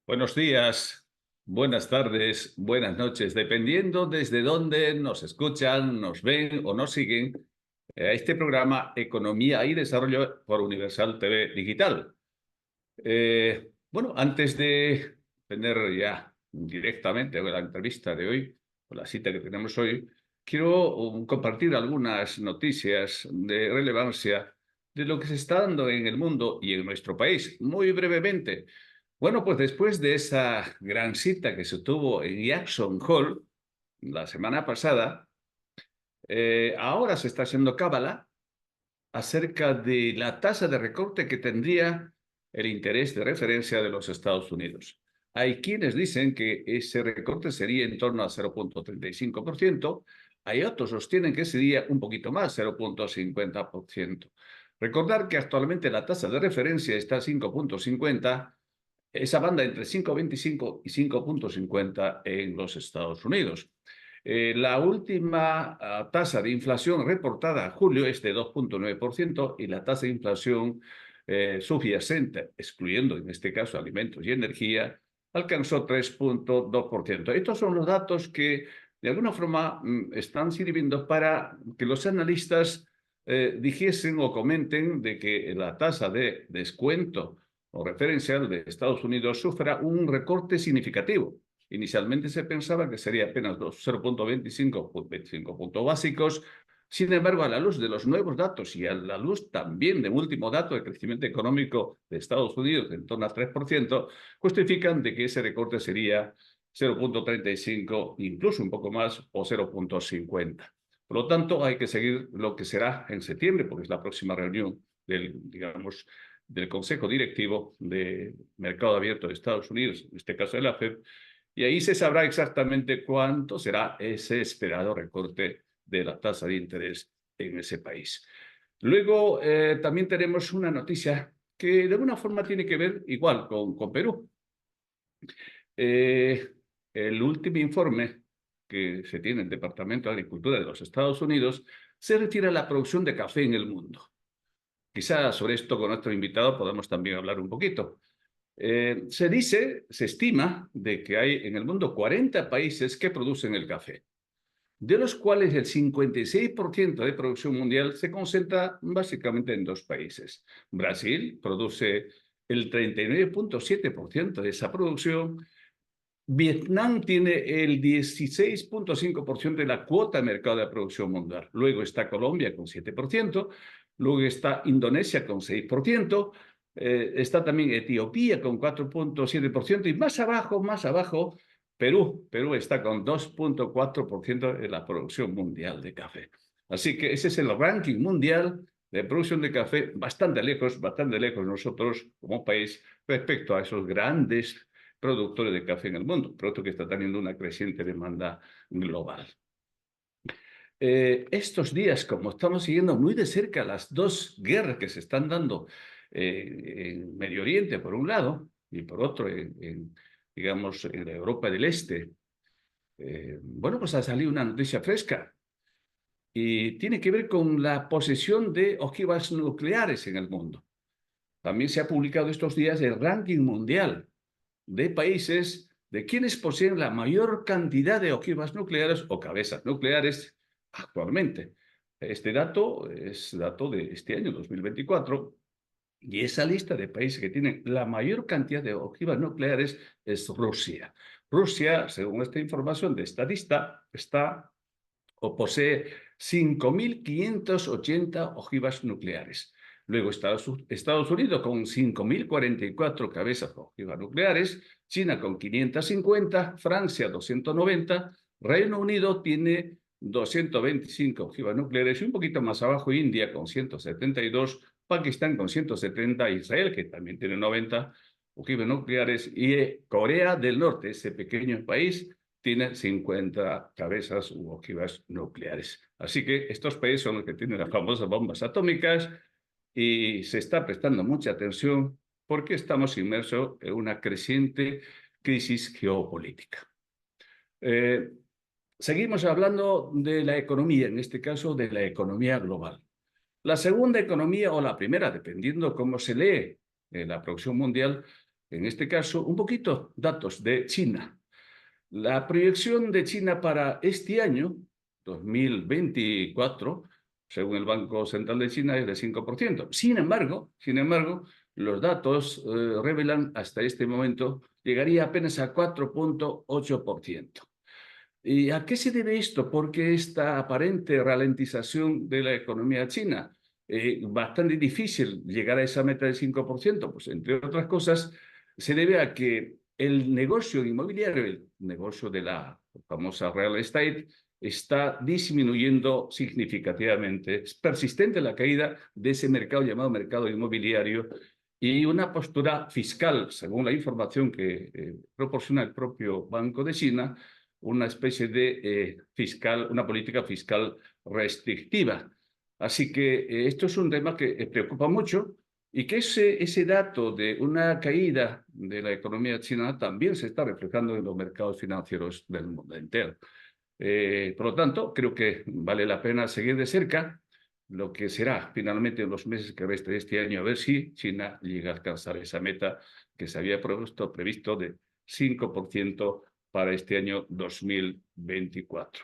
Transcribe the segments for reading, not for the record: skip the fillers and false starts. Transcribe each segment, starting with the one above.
Buenos días, buenas tardes, buenas noches, dependiendo desde dónde nos escuchan, nos ven o nos siguen a este programa Economía y Desarrollo por Universal TV Digital. Bueno, antes de tener ya directamente la entrevista de hoy, o la cita que tenemos hoy, quiero compartir algunas noticias de relevancia de lo que se está dando en el mundo y en nuestro país, muy brevemente. Bueno, pues después de esa gran cita que se tuvo en Jackson Hole la semana pasada, ahora se está haciendo cábala acerca de la tasa de recorte que tendría el interés de referencia de los Estados Unidos. Hay quienes dicen que ese recorte sería en torno a 0,35%, hay otros sostienen que sería un poquito más, 0,50%. Recordar que actualmente la tasa de referencia está a 5,50, esa banda entre 5,25 y 5,50 en los Estados Unidos. La última tasa de inflación reportada en julio es de 2,9% y la tasa de inflación subyacente, excluyendo en este caso alimentos y energía, alcanzó 3,2%. Estos son los datos que de alguna forma están sirviendo para que los analistas dijesen o comenten de que la tasa de descuento o referencial de Estados Unidos sufra un recorte significativo. Inicialmente se pensaba que sería apenas 0,25 puntos básicos. Sin embargo, a la luz de los nuevos datos y a la luz también del último dato de crecimiento económico de Estados Unidos, en torno al 3%, justifican de que ese recorte sería 0,35, incluso un poco más, o 0,50. Por lo tanto, hay que seguir lo que será en septiembre, porque es la próxima reunión del Consejo Directivo de Mercado Abierto de Estados Unidos, en este caso de la FED, y ahí se sabrá exactamente cuánto será ese esperado recorte de la tasa de interés en ese país. Luego, también tenemos una noticia que de alguna forma tiene que ver igual con Perú. El último informe que se tiene en el Departamento de Agricultura de los Estados Unidos se refiere a la producción de café en el mundo. Quizás sobre esto con nuestro invitado podamos también hablar un poquito. Se estima de que hay en el mundo 40 países que producen el café, de los cuales el 56% de producción mundial se concentra básicamente en dos países. Brasil produce el 39,7% de esa producción. Vietnam tiene el 16,5% de la cuota de mercado de producción mundial. Luego está Colombia con 7%, luego está Indonesia con 6%, está también Etiopía con 4,7% y más abajo, Perú. Perú está con 2,4% de la producción mundial de café. Así que ese es el ranking mundial de producción de café, bastante lejos nosotros como país respecto a esos grandes productores de café en el mundo, producto que está teniendo una creciente demanda global. Estos días, como estamos siguiendo muy de cerca las dos guerras que se están dando en Medio Oriente, por un lado, y por otro, digamos, en la Europa del Este, bueno, pues ha salido una noticia fresca y tiene que ver con la posesión de ojivas nucleares en el mundo. También se ha publicado estos días el ranking mundial de países de quienes poseen la mayor cantidad de ojivas nucleares o cabezas nucleares actualmente. Este dato es dato de este año, 2024, y esa lista de países que tienen la mayor cantidad de ojivas nucleares es Rusia. Rusia, según esta información de esta lista, está o posee 5.580 ojivas nucleares. Luego Estados Unidos con 5.044 cabezas de ojivas nucleares, China con 550, Francia 290, Reino Unido tiene 225 ojivas nucleares y un poquito más abajo India con 172, Pakistán con 170, Israel que también tiene 90 ojivas nucleares y Corea del Norte, ese pequeño país, tiene 50 cabezas u ojivas nucleares. Así que estos países son los que tienen las famosas bombas atómicas y se está prestando mucha atención porque estamos inmersos en una creciente crisis geopolítica. Seguimos hablando de la economía, en este caso de la economía global. La segunda economía o la primera, dependiendo cómo se lee la producción mundial, En este caso, un poquito datos de China. La proyección de China para este año, 2024, según el Banco Central de China, es de 5%. Sin embargo, los datos revelan hasta este momento llegaría apenas a 4,8%. ¿Y a qué se debe esto? Porque esta aparente ralentización de la economía china, bastante difícil llegar a esa meta del 5%, pues entre otras cosas, se debe a que el negocio inmobiliario, el negocio de la famosa real estate, está disminuyendo significativamente. Es persistente la caída de ese mercado llamado mercado inmobiliario y una postura fiscal, según la información que proporciona el propio Banco de China, una especie de una política fiscal restrictiva. Así que esto es un tema que preocupa mucho y que ese dato de una caída de la economía china también se está reflejando en los mercados financieros del mundo entero. Por lo tanto, creo que vale la pena seguir de cerca lo que será finalmente en los meses que resta de este año, a ver si China llega a alcanzar esa meta que se había previsto de 5% para este año 2024.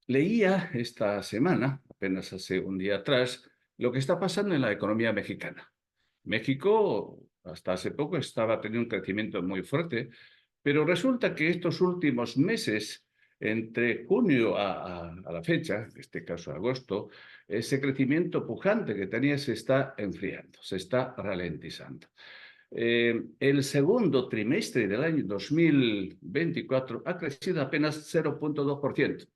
Leía esta semana, apenas hace un día atrás, lo que está pasando en la economía mexicana. México hasta hace poco estaba teniendo un crecimiento muy fuerte, pero resulta que estos últimos meses, entre junio a la fecha, en este caso agosto, ese crecimiento pujante que tenía se está enfriando, se está ralentizando. El segundo trimestre del año 2024 ha crecido apenas 0,2%.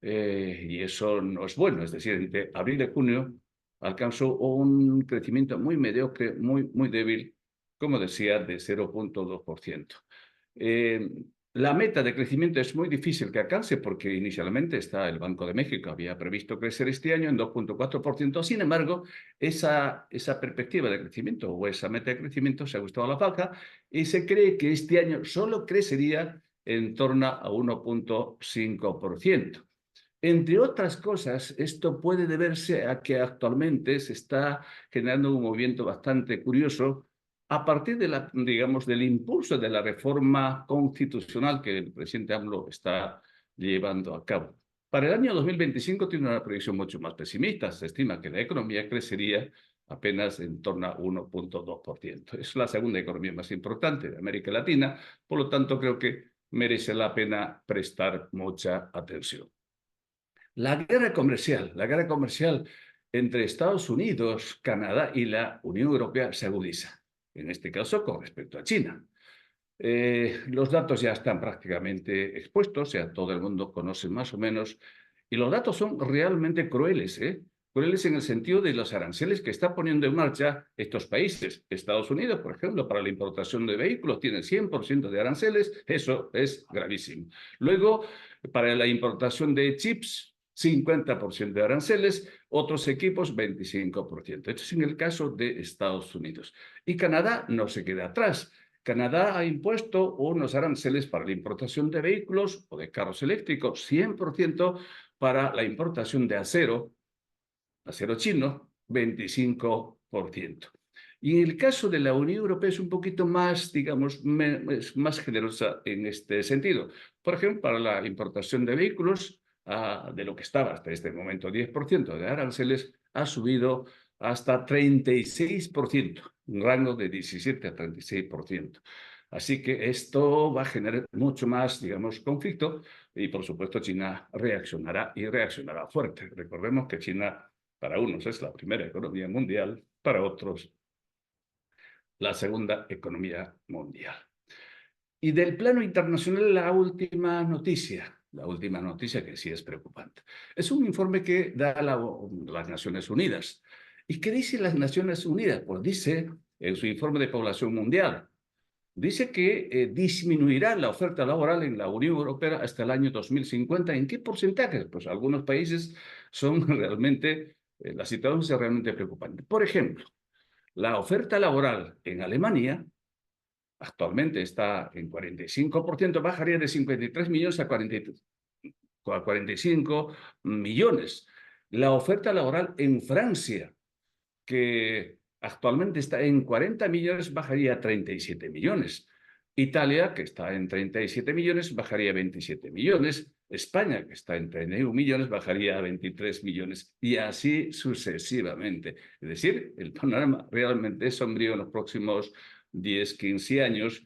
Y eso no es bueno, es decir, entre abril y junio alcanzó un crecimiento muy mediocre, muy débil, como decía, de 0,2%. La meta de crecimiento es muy difícil que alcance porque inicialmente el Banco de México había previsto crecer este año en 2,4%. Sin embargo, esa perspectiva de crecimiento o esa meta de crecimiento se ha ajustado a la baja y se cree que este año solo crecería en torno a 1,5%. Entre otras cosas, esto puede deberse a que actualmente se está generando un movimiento bastante curioso a partir digamos, del impulso de la reforma constitucional que el presidente AMLO está llevando a cabo. Para el año 2025 tiene una proyección mucho más pesimista. Se estima que la economía crecería apenas en torno a 1,2%. Es la segunda economía más importante de América Latina, por lo tanto creo que merece la pena prestar mucha atención. La guerra comercial entre Estados Unidos, Canadá y la Unión Europea se agudiza, en este caso con respecto a China. Los datos ya están prácticamente expuestos, ya todo el mundo conoce más o menos, y los datos son realmente crueles, crueles en el sentido de los aranceles que está poniendo en marcha estos países. Estados Unidos, por ejemplo, para la importación de vehículos tiene 100% de aranceles, eso es gravísimo. Luego, para la importación de chips, 50% de aranceles, otros equipos 25%. Esto es en el caso de Estados Unidos. Y Canadá no se queda atrás. Canadá ha impuesto unos aranceles para la importación de vehículos o de carros eléctricos, 100% para la importación de acero chino, 25%. Y en el caso de la Unión Europea es un poquito más, digamos, es más generosa en este sentido. Por ejemplo, para la importación de vehículos, de lo que estaba hasta este momento 10% de aranceles, ha subido hasta 36%, un rango de 17 a 36%. Así que esto va a generar mucho más, digamos, conflicto y, por supuesto, China reaccionará y reaccionará fuerte. Recordemos que China, para unos, es la primera economía mundial, para otros, la segunda economía mundial. Y del plano internacional, la última noticia que sí es preocupante. Es un informe que da las Naciones Unidas. ¿Y qué dice las Naciones Unidas? Pues dice en su informe de población mundial, dice que disminuirá la oferta laboral en la Unión Europea hasta el año 2050. ¿En qué porcentaje? Pues algunos países son realmente, la situación es realmente preocupante. Por ejemplo, la oferta laboral en Alemania actualmente está en 45%, bajaría de 53 millones a 45 millones. La oferta laboral en Francia, que actualmente está en 40 millones, bajaría a 37 millones. Italia, que está en 37 millones, bajaría a 27 millones. España, que está en 31 millones, bajaría a 23 millones. Y así sucesivamente. Es decir, el panorama realmente es sombrío en los próximos 10, 15 años.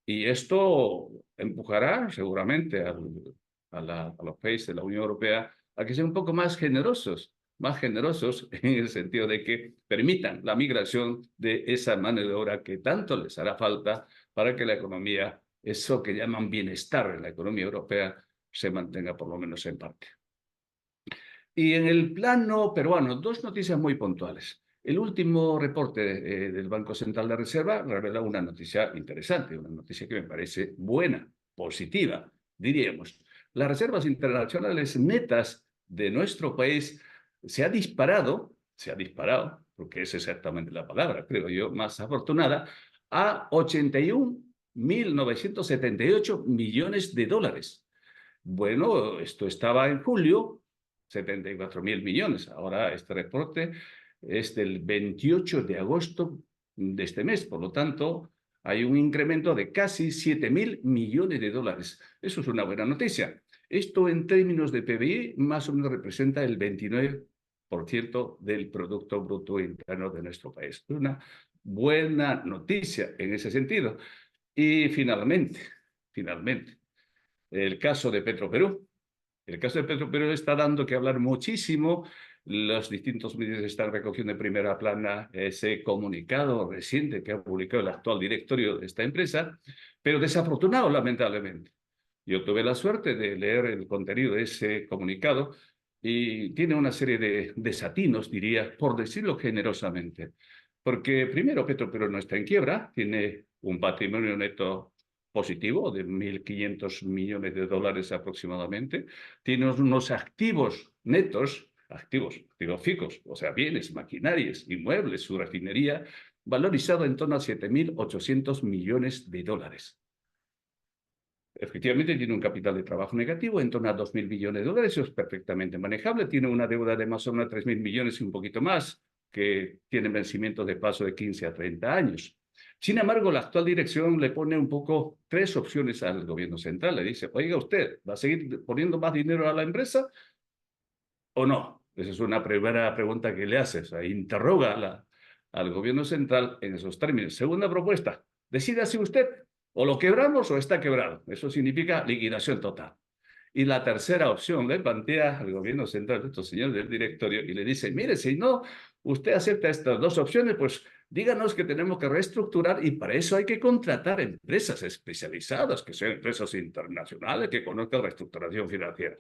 Y esto empujará seguramente a los países de la Unión Europea a que sean un poco más generosos en el sentido de que permitan la migración de esa mano de obra que tanto les hará falta para que la economía, eso que llaman bienestar en la economía europea, se mantenga por lo menos en parte. Y en el plano peruano, dos noticias muy puntuales. El último reporte del Banco Central de Reserva revela una noticia interesante, una noticia que me parece buena, positiva, diríamos. Las reservas internacionales netas de nuestro país se ha disparado, porque es exactamente la palabra, creo yo, más afortunada, a 81.978 millones de dólares. Bueno, esto estaba en julio, 74.000 millones. Ahora este reporte es del 28 de agosto de este mes. Por lo tanto, hay un incremento de casi 7.000 millones de dólares. Eso es una buena noticia. Esto en términos de PBI más o menos representa el 29% del Producto Bruto Interno de nuestro país. Es una buena noticia en ese sentido. Y finalmente, el caso de Petroperú. El caso de Petroperú está dando que hablar muchísimo. Los distintos medios están recogiendo en primera plana ese comunicado reciente que ha publicado el actual directorio de esta empresa, pero desafortunado, lamentablemente. Yo tuve la suerte de leer el contenido de ese comunicado y tiene una serie de desatinos, diría, por decirlo generosamente. Porque primero, Petroperú no está en quiebra, tiene un patrimonio neto positivo de 1.500 millones de dólares aproximadamente, tiene unos activos netos, activos fijos, o sea, bienes, maquinarias, inmuebles, su refinería, valorizado en torno a 7.800 millones de dólares. Efectivamente, tiene un capital de trabajo negativo en torno a 2.000 millones de dólares, eso es perfectamente manejable, tiene una deuda de más o menos 3.000 millones y un poquito más, que tiene vencimientos de plazo de 15 a 30 años. Sin embargo, la actual dirección le pone un poco tres opciones al gobierno central. Le dice, oiga usted, ¿va a seguir poniendo más dinero a la empresa o no? Esa es una primera pregunta que le hace. O sea, interroga al gobierno central en esos términos. Segunda propuesta, decídase usted, o lo quebramos o está quebrado. Eso significa liquidación total. Y la tercera opción le plantea al gobierno central, estos señores del directorio, y le dice, mire, si no, usted acepta estas dos opciones, pues díganos que tenemos que reestructurar y para eso hay que contratar empresas especializadas, que sean empresas internacionales, que conozcan reestructuración financiera.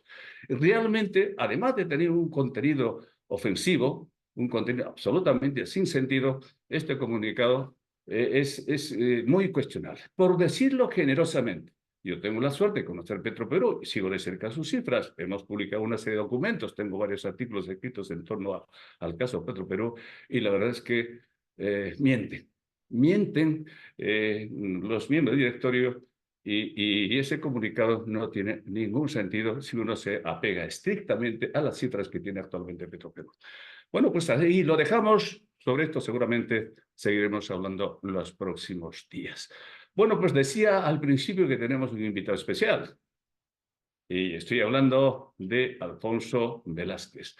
Realmente, además de tener un contenido ofensivo, un contenido absolutamente sin sentido, este comunicado es muy cuestionable, por decirlo generosamente. Yo tengo la suerte de conocer Petroperú y sigo de cerca sus cifras. Hemos publicado una serie de documentos, tengo varios artículos escritos en torno al caso Petroperú y la verdad es que mienten los miembros del directorio y ese comunicado no tiene ningún sentido si uno se apega estrictamente a las cifras que tiene actualmente Petroperú. Bueno, pues ahí lo dejamos. Sobre esto seguramente seguiremos hablando los próximos días. Bueno, pues decía al principio que tenemos un invitado especial. Y estoy hablando de Alfonso Velázquez,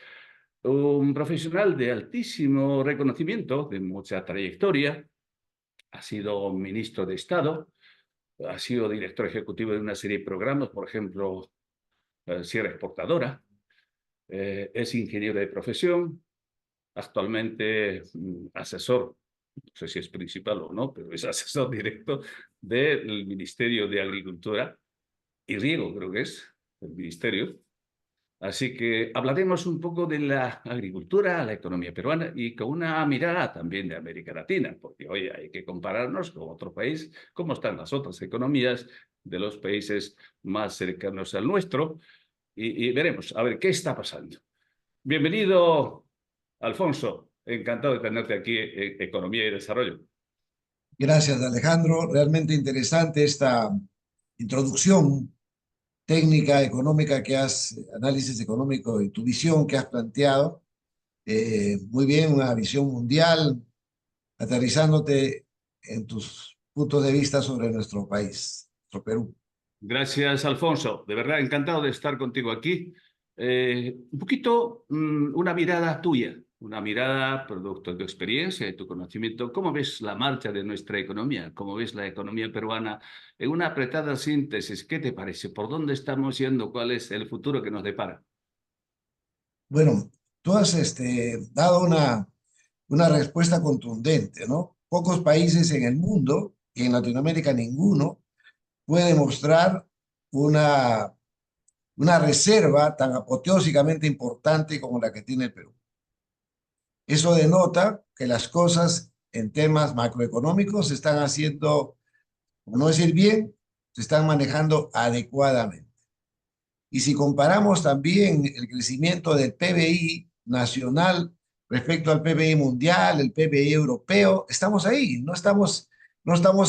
un profesional de altísimo reconocimiento, de mucha trayectoria. Ha sido ministro de Estado, ha sido director ejecutivo de una serie de programas, por ejemplo, Sierra Exportadora. Es ingeniero de profesión, actualmente asesor, no sé si es principal o no, pero es asesor directo del Ministerio de Agricultura y Riego, creo que es el ministerio. Así que hablaremos un poco de la agricultura, la economía peruana y con una mirada también de América Latina, porque hoy hay que compararnos con otro país, cómo están las otras economías de los países más cercanos al nuestro y veremos, a ver, qué está pasando. Bienvenido, Alfonso. Encantado de tenerte aquí en Economía y Desarrollo. Gracias, Alejandro. Realmente interesante esta introducción técnica, económica análisis económico y tu visión que has planteado. Muy bien, una visión mundial, aterrizándote en tus puntos de vista sobre nuestro país, nuestro Perú. Gracias, Alfonso. De verdad, encantado de estar contigo aquí. Un poquito una mirada tuya, una mirada producto de tu experiencia, de tu conocimiento. ¿Cómo ves la marcha de nuestra economía? ¿Cómo ves la economía peruana? En una apretada síntesis, ¿qué te parece? ¿Por dónde estamos yendo? ¿Cuál es el futuro que nos depara? Bueno, tú has dado una respuesta contundente, ¿no? Pocos países en el mundo, y en Latinoamérica ninguno, puede mostrar una, una reserva tan apoteósicamente importante como la que tiene el Perú. Eso denota que las cosas en temas macroeconómicos se están haciendo, como no decir bien, se están manejando adecuadamente. Y si comparamos también el crecimiento del PBI nacional respecto al PBI mundial, el PBI europeo, estamos ahí, no estamos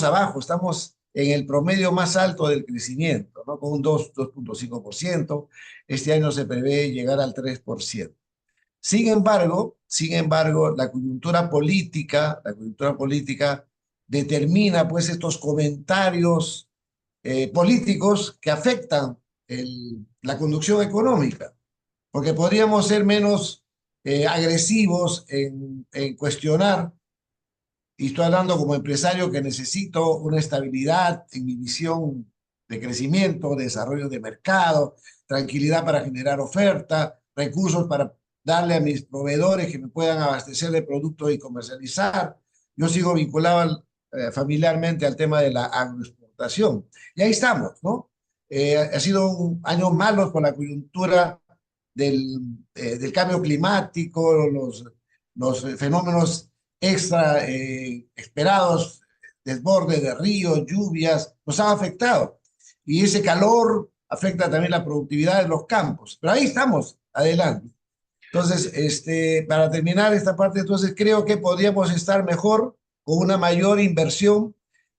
abajo, estamos en el promedio más alto del crecimiento, ¿no? Con un 2,5%. Este año se prevé llegar al 3%. Sin embargo, la coyuntura política determina pues estos comentarios políticos que afectan la conducción económica, porque podríamos ser menos agresivos en cuestionar, y estoy hablando como empresario que necesito una estabilidad en mi visión de crecimiento, de desarrollo de mercado, tranquilidad para generar oferta, recursos para darle a mis proveedores que me puedan abastecer de productos y comercializar. Yo sigo vinculado familiarmente al tema de la agroexportación. Y ahí estamos, ¿no? Ha sido un año malo por la coyuntura del cambio climático, los fenómenos extra esperados, desbordes de ríos, lluvias, nos han afectado. Y ese calor afecta también la productividad de los campos. Pero ahí estamos, adelante. Entonces, para terminar esta parte, entonces creo que podríamos estar mejor con una mayor inversión,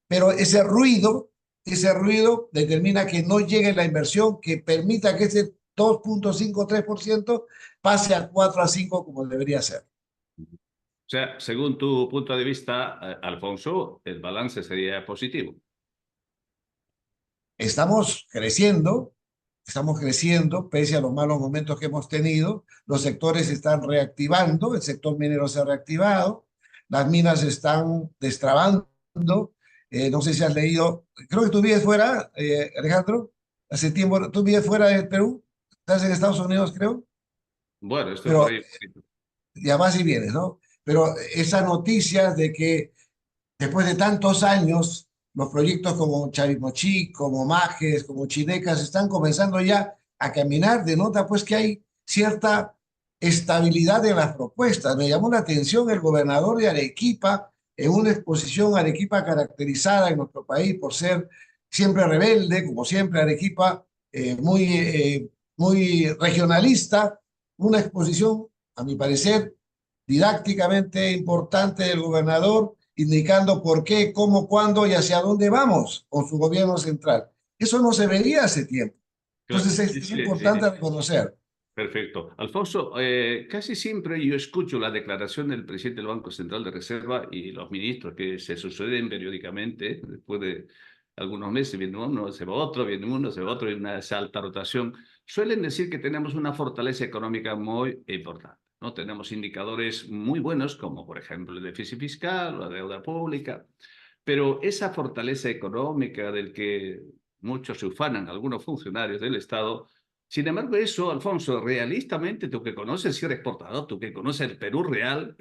pero ese ruido determina que no llegue la inversión que permita que ese 2,5 3% pase a 4 a 5 como debería ser. O sea, según tu punto de vista, Alfonso, el balance sería positivo. Estamos creciendo pese a los malos momentos que hemos tenido. Los sectores se están reactivando, el sector minero se ha reactivado, las minas se están destrabando. No sé si has leído, creo que tú vives fuera, Alejandro, hace tiempo, tú vives fuera del Perú, estás en Estados Unidos, creo, Bueno, estoy por pero ahí un poquito. ya vas y vienes, ¿no? Pero esa noticia de que después de tantos años, los proyectos como Chavimochic, como Majes, como Chinecas, están comenzando ya a caminar, denota pues que hay cierta estabilidad en las propuestas. Me llamó la atención el gobernador de Arequipa en una exposición Arequipa caracterizada en nuestro país por ser siempre rebelde, como siempre Arequipa, muy regionalista, una exposición, a mi parecer, didácticamente importante del gobernador, indicando por qué, cómo, cuándo y hacia dónde vamos con su gobierno central. Eso no se veía hace tiempo. Claro, Entonces sí, es sí, sí, importante reconocer. perfecto. Alfonso, casi siempre yo escucho la declaración del presidente del Banco Central de Reserva y los ministros que se suceden periódicamente, después de algunos meses viene uno, se va otro, viene uno, se va otro, y una esa alta rotación. Suelen decir que tenemos una fortaleza económica muy importante, ¿no? Tenemos indicadores muy buenos, como por ejemplo el déficit fiscal, la deuda pública, pero esa fortaleza económica del que muchos se ufanan, algunos funcionarios del Estado. Sin embargo, eso, Alfonso, realistamente, tú que conoces ser exportador, tú que conoces el Perú real,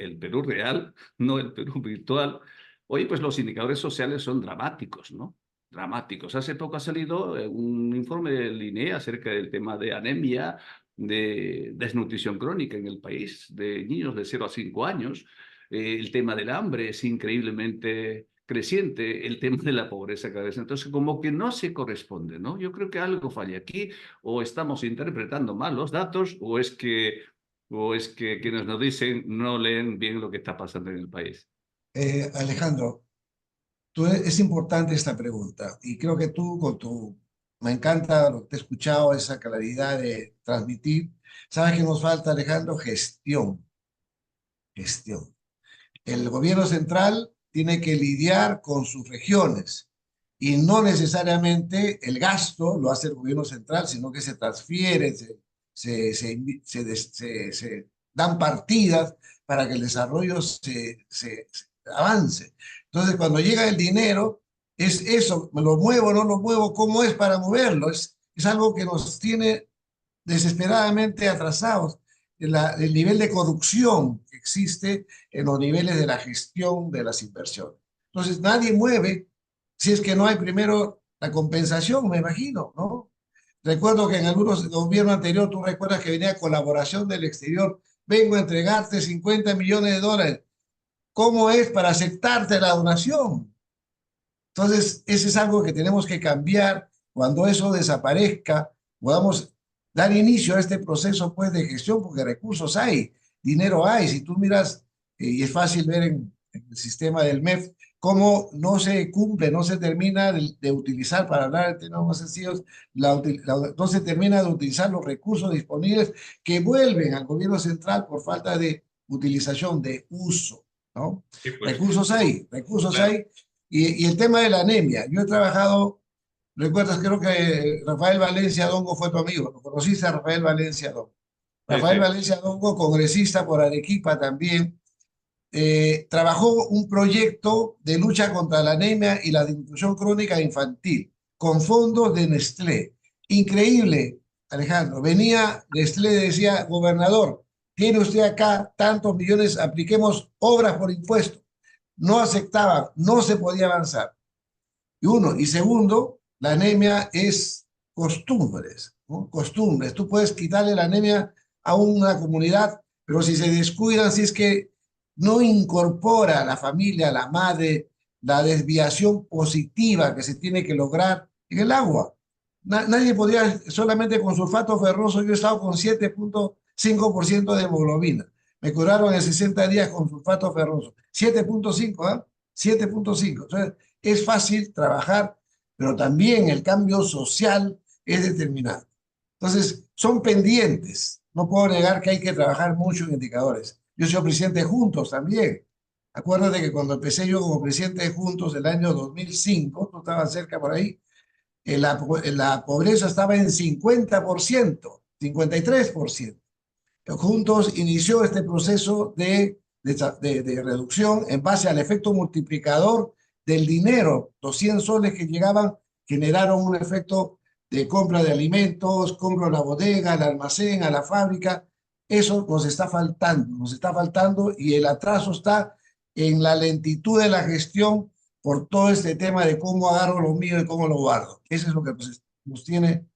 no el Perú virtual, oye, pues los indicadores sociales son dramáticos, ¿no? Dramáticos. Hace poco ha salido un informe del INE acerca del tema de anemia, de desnutrición crónica en el país, de niños de 0 a 5 años. El tema del hambre es increíblemente creciente, el tema de la pobreza cada vez. Entonces, como que no se corresponde, ¿no? Yo creo que algo falla aquí, o estamos interpretando mal los datos, o es que quienes nos dicen no leen bien lo que está pasando en el país. Alejandro, es importante esta pregunta y creo que tú me encanta lo que te he escuchado, esa claridad de transmitir. ¿Sabes qué nos falta, Alejandro? Gestión. El gobierno central tiene que lidiar con sus regiones y no necesariamente el gasto lo hace el gobierno central, sino que se transfiere, se dan partidas para que el desarrollo se avance. Entonces, cuando llega el dinero, es eso, ¿me lo muevo o no lo muevo? ¿Cómo es para moverlo? Es algo que nos tiene desesperadamente atrasados. El nivel de corrupción que existe en los niveles de la gestión de las inversiones. Entonces, nadie mueve si es que no hay primero la compensación, me imagino, ¿no? Recuerdo que en algunos gobiernos anteriores, tú recuerdas que venía colaboración del exterior, vengo a entregarte 50 millones de dólares. ¿Cómo es para aceptarte la donación? Entonces, ese es algo que tenemos que cambiar. Cuando eso desaparezca, podamos dar inicio a este proceso pues, de gestión, porque recursos hay, dinero hay. Si tú miras, y es fácil ver en el sistema del MEF, cómo no se cumple, no se termina de utilizar, para hablar de temas más sencillos, no se termina de utilizar los recursos disponibles que vuelven al gobierno central por falta de utilización, de uso, ¿no? Sí, pues, Recursos claro. hay, y el tema de la anemia. Yo he trabajado, recuerdas, creo que Rafael Valencia Dongo fue tu amigo. ¿Lo conociste a Rafael Valencia Dongo? Sí, Rafael sí. Valencia Dongo, congresista por Arequipa también, trabajó un proyecto de lucha contra la anemia y la desnutrición crónica infantil con fondos de Nestlé. Increíble, Alejandro. Venía Nestlé y decía, gobernador, tiene usted acá tantos millones, apliquemos obras por impuesto. No aceptaban, no se podía avanzar. Y uno, y segundo, la anemia es costumbres, ¿no? Costumbres. Tú puedes quitarle la anemia a una comunidad, pero si se descuidan, si es que no incorpora a la familia, a la madre, la desviación positiva que se tiene que lograr en el agua. Nadie podría, solamente con sulfato ferroso, yo he estado con 7,5% de hemoglobina. Me curaron en 60 días con sulfato ferroso. 7,5, ¿ah? 7,5. Entonces, es fácil trabajar, pero también el cambio social es determinante. Entonces, son pendientes. No puedo negar que hay que trabajar mucho en indicadores. Yo soy presidente de Juntos también. Acuérdate que cuando empecé yo como presidente de Juntos el año 2005, tú estabas cerca por ahí, la pobreza estaba en 50%, 53%. Juntos inició este proceso de reducción en base al efecto multiplicador del dinero. Los 100 soles que llegaban generaron un efecto de compra de alimentos, compra a la bodega, al almacén, a la fábrica. Eso nos está faltando y el atraso está en la lentitud de la gestión por todo este tema de cómo agarro lo mío y cómo lo guardo. Eso es lo que nos tiene,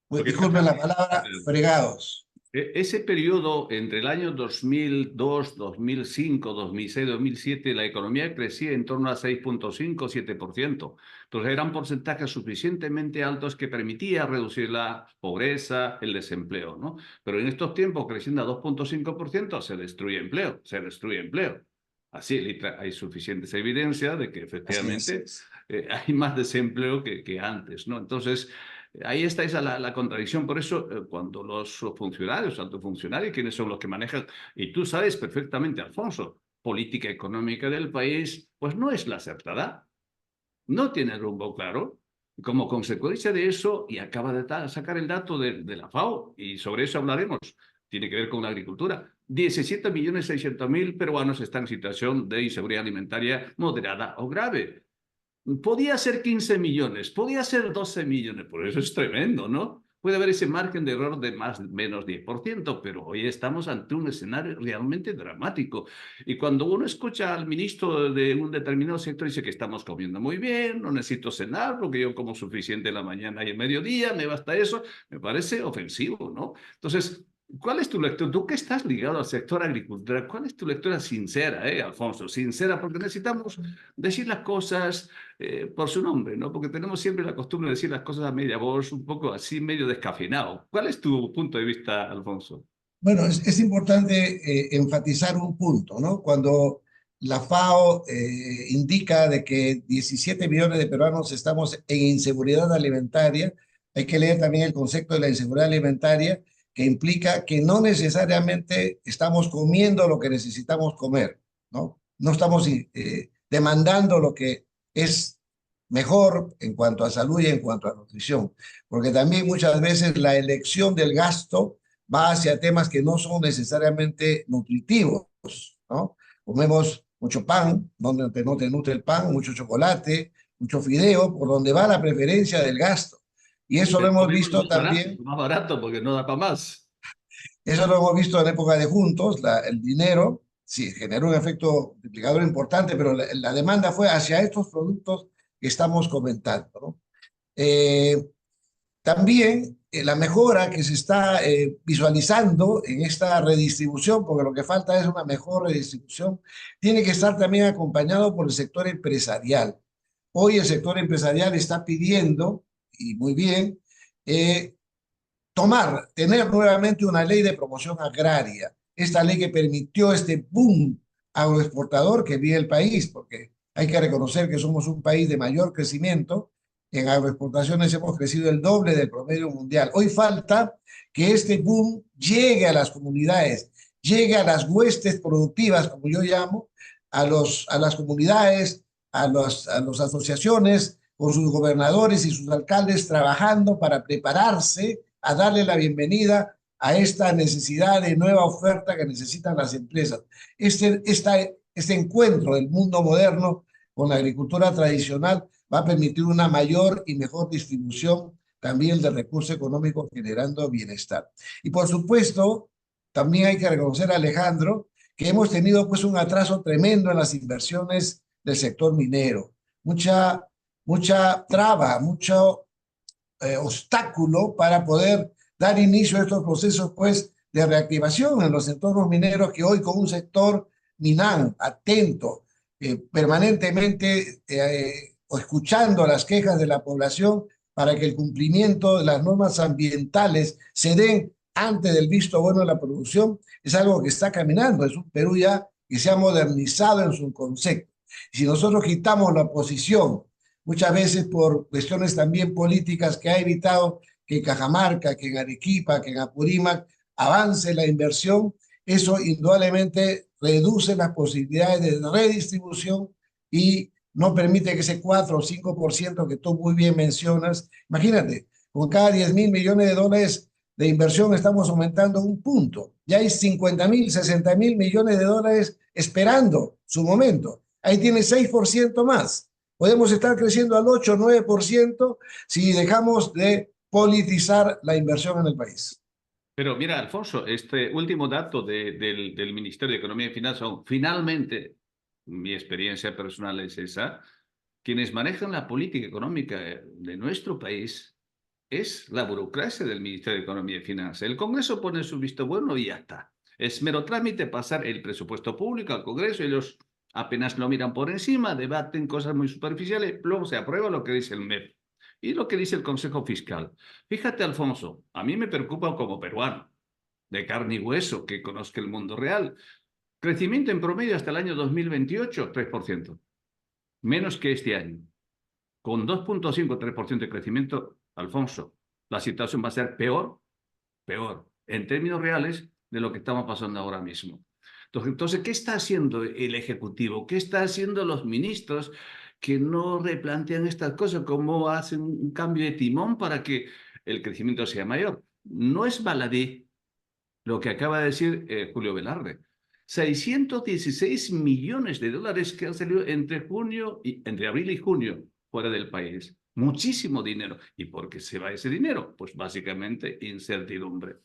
Lo pues, que pasa disculpen es la que palabra, fregados. ese periodo entre el año 2002, 2005, 2006, 2007, la economía crecía en torno a 6,5, 7%. Entonces eran porcentajes suficientemente altos que permitía reducir la pobreza, el desempleo, ¿no? Pero en estos tiempos, creciendo a 2,5%, se destruye empleo, se destruye empleo. Así, hay suficientes evidencias de que Así efectivamente es. hay más desempleo que antes, ¿no? Entonces, ahí está esa la contradicción. Por eso, cuando los funcionarios, altos funcionarios, quienes son los que manejan, y tú sabes perfectamente, Alfonso, política económica del país, pues no es la acertada, no tiene rumbo claro. Como consecuencia de eso, y acaba de sacar el dato de la FAO, y sobre eso hablaremos, tiene que ver con la agricultura. 17.600.000 peruanos están en situación de inseguridad alimentaria moderada o grave. Podía ser 15 millones, podía ser 12 millones, por eso es tremendo, ¿no? Puede haber ese margen de error de más menos 10%, pero hoy estamos ante un escenario realmente dramático. Y cuando uno escucha al ministro de un determinado sector, dice que estamos comiendo muy bien, no necesito cenar porque yo como suficiente en la mañana y el mediodía, me basta eso, me parece ofensivo, ¿no? Entonces, ¿cuál es tu lectura? Tú que estás ligado al sector agricultura, ¿cuál es tu lectura sincera, Alfonso? Sincera, porque necesitamos decir las cosas por su nombre, ¿no? Porque tenemos siempre la costumbre de decir las cosas a media voz, un poco así, medio descafeinado. ¿Cuál es tu punto de vista, Alfonso? Bueno, es importante enfatizar un punto, ¿no? Cuando la FAO indica de que 17 millones de peruanos estamos en inseguridad alimentaria, hay que leer también el concepto de la inseguridad alimentaria, que implica que no necesariamente estamos comiendo lo que necesitamos comer, ¿no? no estamos demandando lo que es mejor en cuanto a salud y en cuanto a nutrición, porque también muchas veces la elección del gasto va hacia temas que no son necesariamente nutritivos, ¿no? Comemos mucho pan, donde no te nutre el pan, mucho chocolate, mucho fideo, por donde va la preferencia del gasto. Y eso lo Pero hemos comemos visto también, más barato porque no da para más. eso lo hemos visto en época de juntos, el dinero, sí, generó un efecto multiplicador importante, pero la demanda fue hacia estos productos que estamos comentando, ¿no? Eh, También la mejora que se está visualizando en esta redistribución, porque lo que falta es una mejor redistribución, tiene que estar también acompañado por el sector empresarial. Hoy el sector empresarial está pidiendo, y muy bien, eh, tener nuevamente una ley de promoción agraria. Esta ley que permitió este boom agroexportador que vive el país, porque hay que reconocer que somos un país de mayor crecimiento. En agroexportaciones hemos crecido el doble del promedio mundial. Hoy falta que este boom llegue a las comunidades, llegue a las huestes productivas, como yo llamo, a las comunidades, las asociaciones, con sus gobernadores y sus alcaldes trabajando para prepararse a darle la bienvenida a esta necesidad de nueva oferta que necesitan las empresas. Este encuentro del mundo moderno con la agricultura tradicional va a permitir una mayor y mejor distribución también de recursos económicos generando bienestar. Y por supuesto, también hay que reconocer, Alejandro, que hemos tenido pues un atraso tremendo en las inversiones del sector minero. Mucha traba, mucho obstáculo para poder dar inicio a estos procesos pues, de reactivación en los entornos mineros que hoy con un sector minán atento, permanentemente escuchando las quejas de la población para que el cumplimiento de las normas ambientales se den antes del visto bueno de la producción, es algo que está caminando. Es un Perú ya que se ha modernizado en su concepto. Si nosotros quitamos la oposición muchas veces por cuestiones también políticas que ha evitado que en Cajamarca, que en Arequipa, que en Apurímac avance la inversión, eso indudablemente reduce las posibilidades de redistribución y no permite que ese 4 o 5% que tú muy bien mencionas, imagínate, con cada 10.000 millones de dólares de inversión estamos aumentando un punto. Ya hay 50.000, 60.000 millones de dólares esperando su momento. Ahí tiene 6% más. Podemos estar creciendo al 8 o 9% si dejamos de politizar la inversión en el país. Pero mira, Alfonso, este último dato del Ministerio de Economía y Finanzas, finalmente, mi experiencia personal es esa, quienes manejan la política económica de nuestro país es la burocracia del Ministerio de Economía y Finanzas. El Congreso pone su visto bueno y ya está. Es mero trámite pasar el presupuesto público al Congreso, ellos apenas lo miran por encima, debaten cosas muy superficiales, luego se aprueba lo que dice el MEP y lo que dice el Consejo Fiscal. Fíjate, Alfonso, a mí me preocupa como peruano, de carne y hueso, que conozca el mundo real. Crecimiento en promedio hasta el año 2028, 3%. Menos que este año. Con 2,5-3% de crecimiento, Alfonso, la situación va a ser peor, en términos reales, de lo que estamos pasando ahora mismo. Entonces, ¿qué está haciendo el Ejecutivo? ¿Qué están haciendo los ministros que no replantean estas cosas? ¿Cómo hacen un cambio de timón para que el crecimiento sea mayor? No es baladí lo que acaba de decir Julio Velarde. 616 millones de dólares que han salido entre abril y junio fuera del país. Muchísimo dinero. ¿Y por qué se va ese dinero? Pues básicamente incertidumbre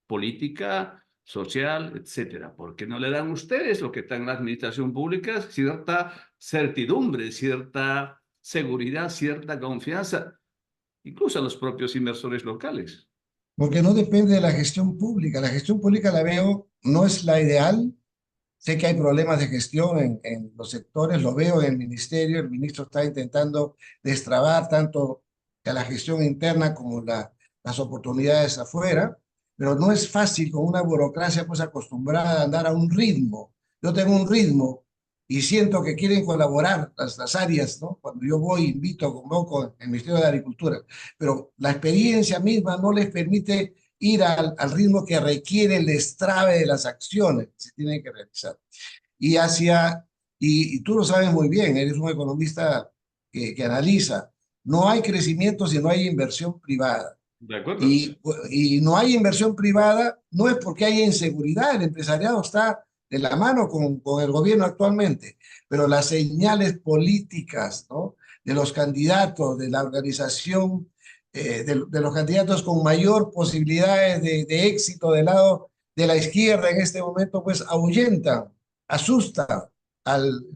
política, social, etcétera. ¿Por qué no le dan ustedes, lo que está en la administración pública, cierta certidumbre, cierta seguridad, cierta confianza, incluso a los propios inversores locales? Porque no depende de la gestión pública. La gestión pública la veo, no es la ideal. Sé que hay problemas de gestión en los sectores, lo veo en el ministerio. El ministro está intentando destrabar tanto a la gestión interna como las oportunidades afuera, pero no es fácil con una burocracia pues acostumbrada a andar a un ritmo. Yo tengo un ritmo y siento que quieren colaborar las áreas, ¿no? Cuando yo voy, invito, convoco el Ministerio de Agricultura, pero la experiencia misma no les permite ir al ritmo que requiere el destrabe de las acciones que se tienen que realizar. Y hacia y tú lo sabes muy bien, eres un economista que analiza, no hay crecimiento si no hay inversión privada. De acuerdo. Y no hay inversión privada, no es porque haya inseguridad, el empresariado está de la mano con el gobierno actualmente, pero las señales políticas, ¿no? De los candidatos, de la organización, de los candidatos con mayor posibilidades de éxito del lado de la izquierda en este momento, pues ahuyentan, asustan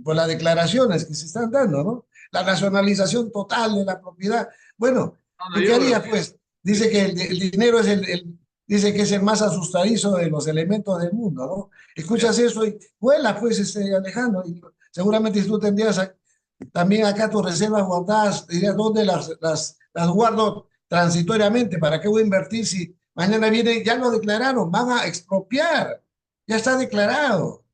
por las declaraciones que se están dando, ¿no? La nacionalización total de la propiedad. Bueno, No, no, ¿tú qué yo, harías, pues? Dice que el dinero es dice que es el más asustadizo de los elementos del mundo, ¿no? ya. Escuchas eso y vuela, pues, Alejandro, y seguramente tú tendrías también acá tus reservas guardadas, dirías, ¿dónde las guardo transitoriamente? ¿Para qué voy a invertir si mañana viene, ya lo declararon, van a expropiar, ya está declarado?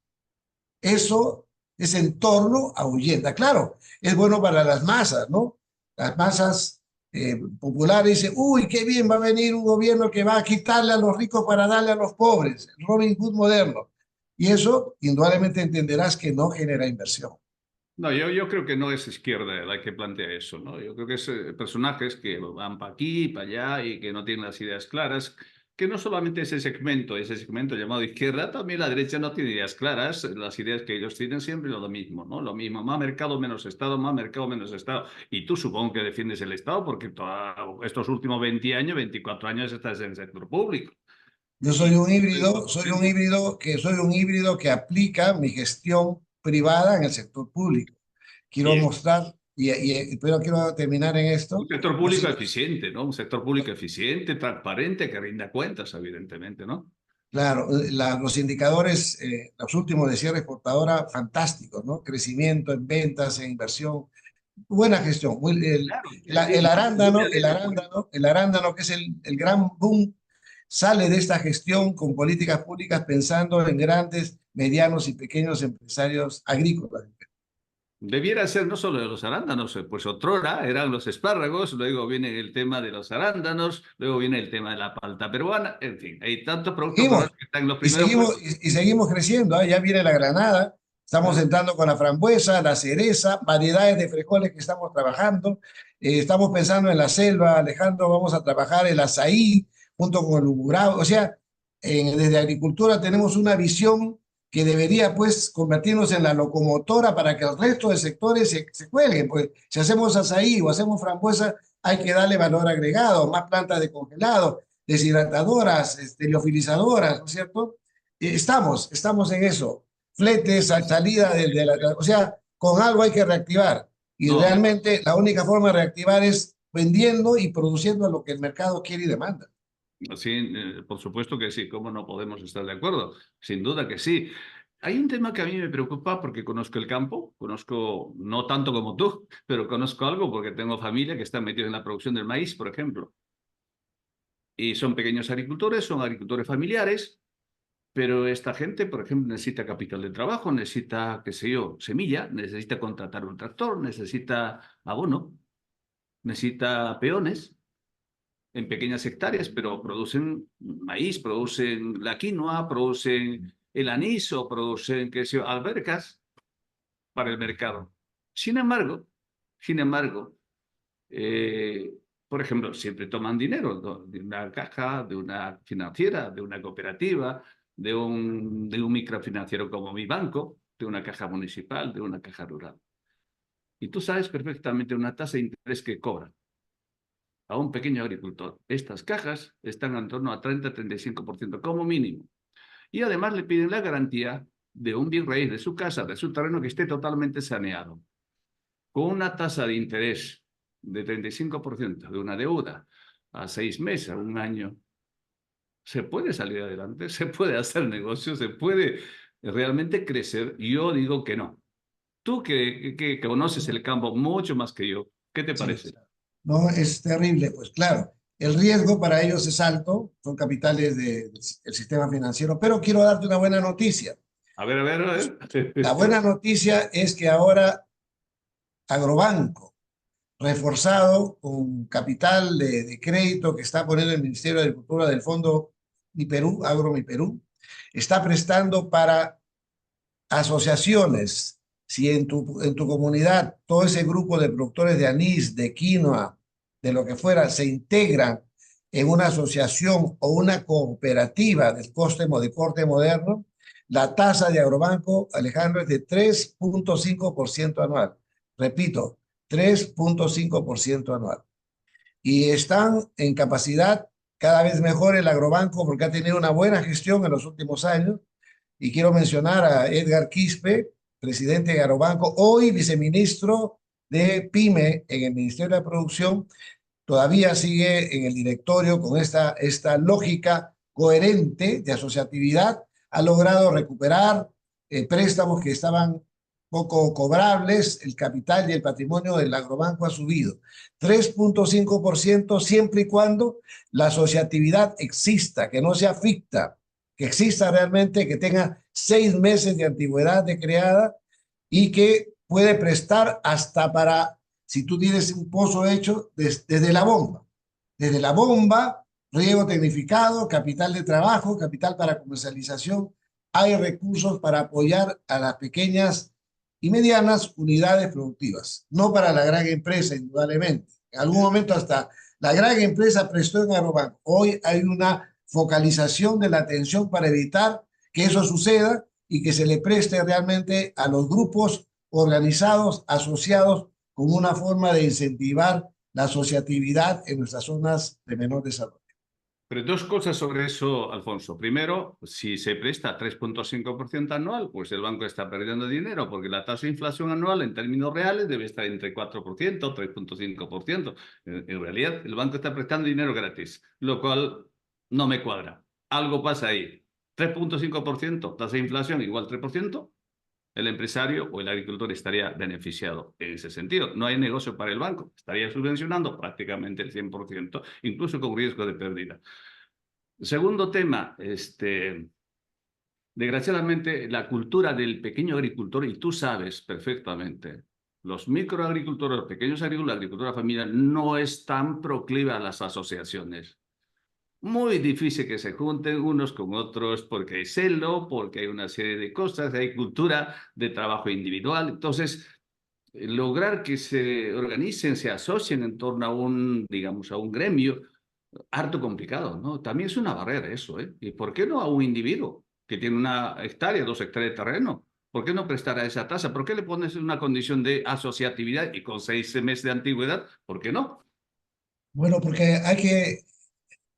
Eso, ese entorno ahuyenta. Claro, es bueno para las masas, ¿no? Las masas populares dicen, uy, qué bien, va a venir un gobierno que va a quitarle a los ricos para darle a los pobres, el Robin Hood moderno. Y eso, indudablemente, entenderás que no genera inversión. No, yo creo que no es izquierda la que plantea eso, ¿no? Yo creo que es personajes que van para aquí, para allá y que no tienen las ideas claras, que no solamente ese segmento llamado izquierda, también la derecha no tiene ideas claras, las ideas que ellos tienen siempre lo mismo, ¿no? Lo mismo, más mercado, menos Estado, más mercado, menos Estado. Y tú supongo que defiendes el Estado porque estos últimos 20 años, 24 años estás en el sector público. Yo Y soy un híbrido que aplica mi gestión privada en el sector público. Quiero bien. mostrar, pero quiero terminar en Un esto. sector Los, público eficiente, ¿no? Un sector público eficiente, transparente, que rinda cuentas, evidentemente, ¿no? claro, los indicadores, los últimos de cierre exportadora, fantásticos, ¿no? Crecimiento en ventas, en inversión, buena gestión. Claro, yo me alegro por eso. El arándano, que es el gran boom, sale de esta gestión con políticas públicas pensando en grandes, medianos y pequeños empresarios agrícolas. Debiera ser no solo de los arándanos, pues otrora eran los espárragos, luego viene el tema de los arándanos, luego viene el tema de la palta peruana, en fin, hay tantos productos peruanos Seguimos que están en los primeros puestos. y seguimos creciendo. ¿Ah? Ya viene la granada, estamos ¿Eh? entrando con la frambuesa, la cereza, variedades de frijoles que estamos trabajando. Estamos pensando en la selva, Alejandro, vamos a trabajar el azaí junto con el uburao. O sea, desde agricultura tenemos una visión que debería pues convertirnos en la locomotora para que el resto de sectores se cuelguen. Pues si hacemos azaí o hacemos frambuesa, hay que darle valor agregado, más plantas de congelado, deshidratadoras, liofilizadoras, ¿no es cierto? Estamos en eso. Fletes, salida o sea, con algo hay que reactivar. Y No, realmente la única forma de reactivar es vendiendo y produciendo lo que el mercado quiere y demanda. sí, por supuesto que sí, ¿cómo no podemos estar de acuerdo? Sin duda que sí. Hay un tema que a mí me preocupa porque conozco el campo, conozco, no tanto como tú, pero conozco algo porque tengo familia que está metida en la producción del maíz, por ejemplo. Y son pequeños agricultores, son agricultores familiares, pero esta gente, por ejemplo, necesita capital de trabajo, necesita, qué sé yo, semilla, necesita contratar un tractor, necesita abono, necesita peones en pequeñas hectáreas, pero producen maíz, producen la quinoa, producen el anís o producen, qué sé yo, albercas para el mercado. Sin embargo, sin embargo, eh, por ejemplo, siempre toman dinero de una caja, de una financiera, de una cooperativa, de un microfinanciero como mi banco, de una caja municipal, de una caja rural. Y tú sabes perfectamente una tasa de interés que cobran a un pequeño agricultor. Estas cajas están en torno a 30-35% como mínimo. Y además le piden la garantía de un bien raíz de su casa, de su terreno que esté totalmente saneado. Con una tasa de interés de 35% de una deuda a 6 meses, a un año, se puede salir adelante, se puede hacer negocio, se puede realmente crecer. Yo digo que no. Tú que conoces el campo mucho más que yo, ¿qué te Sí, parece? no, es terrible, pues claro. El riesgo para ellos es alto, son capitales del sistema financiero, pero quiero darte una buena noticia. A ver, a ver, a La ver. buena noticia es que ahora Agrobanco, reforzado con capital de crédito que está poniendo el Ministerio de Agricultura del Fondo Mi Perú, Agro Mi Perú, está prestando para asociaciones, Si en tu comunidad todo ese grupo de productores de anís, de quinoa, de lo que fuera, se integran en una asociación o una cooperativa de corte moderno, la tasa de Agrobanco, Alejandro, es de 3,5% anual. Repito, 3,5% anual. Y están en capacidad cada vez mejor el Agrobanco porque ha tenido una buena gestión en los últimos años. Y quiero mencionar a Edgar Quispe, presidente de Agrobanco, hoy viceministro de PYME en el Ministerio de Producción, todavía sigue en el directorio con esta lógica coherente de asociatividad, ha logrado recuperar préstamos que estaban poco cobrables, el capital y el patrimonio del agrobanco ha subido 3,5% siempre y cuando la asociatividad exista, que no sea ficta, que exista realmente, que tenga 6 meses de antigüedad de creada y que puede prestar hasta para si tú tienes un pozo hecho desde la bomba, riego tecnificado, capital de trabajo, capital para comercialización, hay recursos para apoyar a las pequeñas y medianas unidades productivas, no para la gran empresa, indudablemente. En algún momento hasta la gran empresa prestó en Agrobanco. Hoy hay una focalización de la atención para evitar que eso suceda y que se le preste realmente a los grupos organizados, asociados, como una forma de incentivar la asociatividad en nuestras zonas de menor desarrollo. Pero dos cosas sobre eso, Alfonso. Primero, si se presta 3,5% anual, pues el banco está perdiendo dinero, porque la tasa de inflación anual en términos reales debe estar entre 4%, 3,5%. En realidad, el banco está prestando dinero gratis, lo cual no me cuadra. Algo pasa ahí. 3,5%, tasa de inflación igual 3%, el empresario o el agricultor estaría beneficiado en ese sentido. No hay negocio para el banco, estaría subvencionando prácticamente el 100%, incluso con riesgo de pérdida. Segundo tema, desgraciadamente la cultura del pequeño agricultor, y tú sabes perfectamente, los microagricultores, los pequeños agricultores, la agricultura familiar no es tan proclive a las asociaciones. Muy difícil que se junten unos con otros porque hay celo, porque hay una serie de cosas, hay cultura de trabajo individual. Entonces, lograr que se organicen, se asocien en torno a un, digamos, a un gremio, harto complicado, ¿no? También es una barrera eso, ¿eh? ¿Y por qué no a un individuo que tiene 1 hectárea, 2 hectáreas de terreno? ¿Por qué no prestar a esa tasa? ¿Por qué le pones una condición de asociatividad y con 6 meses de antigüedad? ¿Por qué no? Bueno, porque hay que,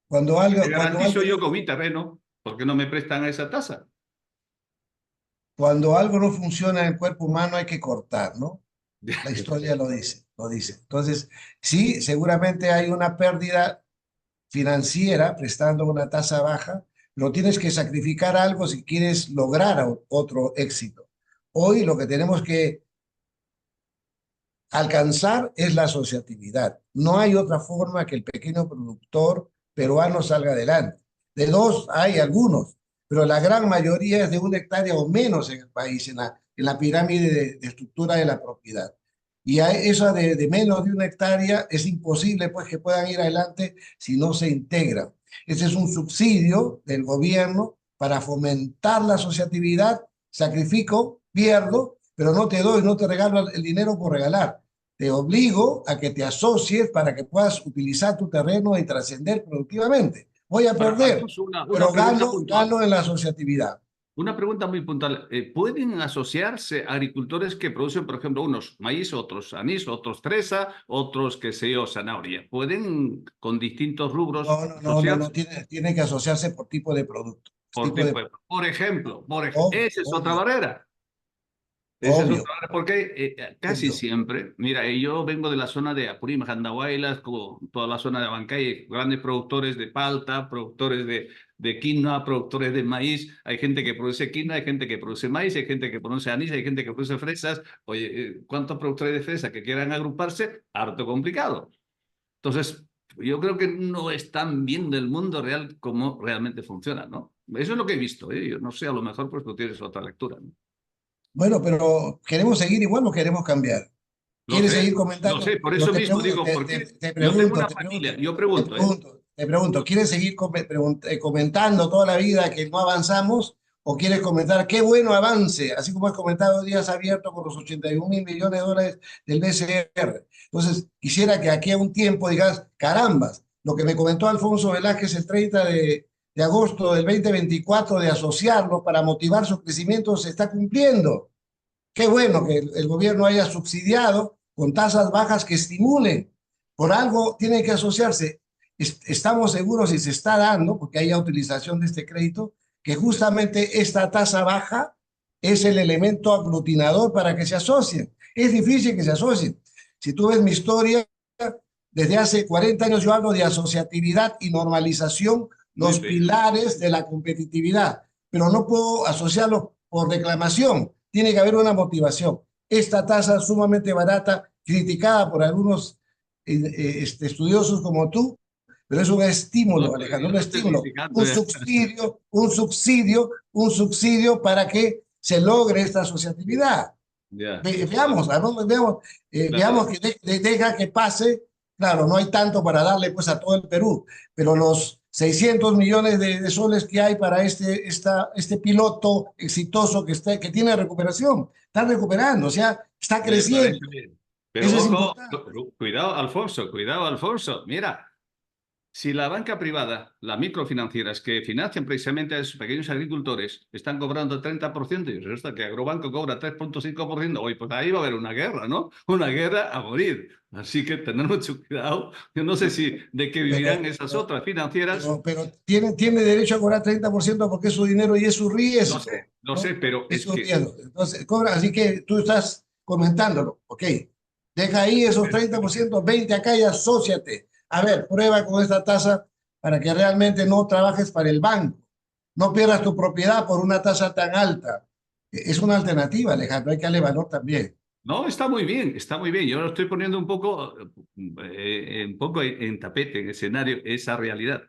cuando Si te algo, garantizo yo con mi terreno, ¿por qué no me prestan a esa tasa? cuando algo no funciona en el cuerpo humano hay que cortar, ¿no? La historia lo dice, lo dice. Entonces, sí, seguramente hay una pérdida financiera prestando una tasa baja, pero tienes que sacrificar algo si quieres lograr otro éxito. Hoy lo que tenemos que alcanzar es la asociatividad. No hay otra forma que el pequeño productor peruano salga adelante. De dos hay algunos, pero la gran mayoría es de 1 hectárea o menos en el país, en la pirámide de estructura de la propiedad. Y a esa de menos de 1 hectárea es imposible pues, que puedan ir adelante si no se integran. Ese es un subsidio del gobierno para fomentar la asociatividad. Sacrifico, pierdo, pero no te doy, no te regalo el dinero por regalar. Te obligo a que te asocies para que puedas utilizar tu terreno y trascender productivamente. Voy a Ahora, perder, Alfonso, una pero pregunta gano puntual. en la asociatividad. Una pregunta muy puntual. ¿Pueden asociarse agricultores que producen, por ejemplo, unos maíz, otros anís, otros fresa, otros, qué sé yo, zanahoria? ¿Pueden con distintos rubros No, asociarse? tiene que asociarse por tipo de producto. Por tipo de... Por ejemplo, Obvio, esa es otra obvio, barrera. Esa es obvio, otra, porque casi obvio. siempre, mira, yo vengo de la zona de Apurímac, Andahuaylas, como toda la zona de Abancay, grandes productores de palta, productores de quinoa, productores de maíz. Hay gente que produce quinoa, hay gente que produce maíz, hay gente que produce anís, hay gente que produce fresas. Oye, ¿cuántos productores de fresa que quieran agruparse? Harto complicado. Entonces, yo creo que no están viendo el mundo real como realmente funciona, ¿no? Eso es lo que he visto, ¿eh? Yo no sé, a lo mejor pues tú tienes otra lectura, ¿no? Bueno, pero ¿queremos seguir igual o queremos cambiar? ¿Quieres seguir Lo comentando? sé, por Pero eso mismo digo, ¿por qué? te Yo tengo pregunto, una te pregunto, familia, yo te pregunto, ¿eh? pregunto, te pregunto, ¿quieres seguir comentando toda la vida que no avanzamos o quieres comentar qué bueno avance, así como has comentado días abiertos con los 81.000 millones de dólares del BCR. Entonces, quisiera que aquí a un tiempo digas, carambas, lo que me comentó Alfonso Velázquez el 30 de agosto del 2024 de asociarlos para motivar su crecimiento se está cumpliendo. Qué bueno que el gobierno haya subsidiado con tasas bajas que estimulen. Por algo tienen que asociarse. Estamos seguros y se está dando, porque haya utilización de este crédito, que justamente esta tasa baja es el elemento aglutinador para que se asocien. Es difícil que se asocien. Si tú ves mi historia, desde hace 40 años yo hablo de asociatividad y normalización, Muy los bien. pilares de la competitividad, pero no puedo asociarlo por reclamación, tiene que haber una motivación. Esta tasa sumamente barata, criticada por algunos estudiosos como tú, pero es un No, estímulo, Alejandro, yo un no estoy estímulo, criticando. un subsidio, un subsidio, un subsidio para que se logre esta asociatividad. Ya, Veamos, veamos, veamos claro. que deja que pase. Claro, no hay tanto para darle pues a todo el Perú, pero los 600 millones de soles que hay para este piloto exitoso que tiene recuperación, está recuperando, o sea, está Me parece creciendo. bien. Pero Eso es ojo, importante. cuidado, Alfonso, cuidado, Alfonso. Mira, si la banca privada, las microfinancieras que financian precisamente a esos pequeños agricultores, están cobrando el 30% y resulta que Agrobanco cobra 3,5%, hoy pues ahí va a haber una guerra, ¿no? Una guerra a morir. Así que tener mucho cuidado. Yo no sé si de qué vivirán Pero, esas pero, otras financieras. pero tiene derecho a cobrar 30% porque es su dinero y es su riesgo, Lo sé, ¿no? pero Es es su que riesgo. Entonces, cobra, así que tú estás comentándolo, ok. Deja ahí esos 30%, 20 acá y asóciate. A ver, prueba con esta tasa para que realmente no trabajes para el banco. No pierdas tu propiedad por una tasa tan alta. Es una alternativa, Alejandro, hay que darle valor también. no, está muy bien, está muy bien. Yo lo estoy poniendo un poco en tapete, en escenario, esa realidad.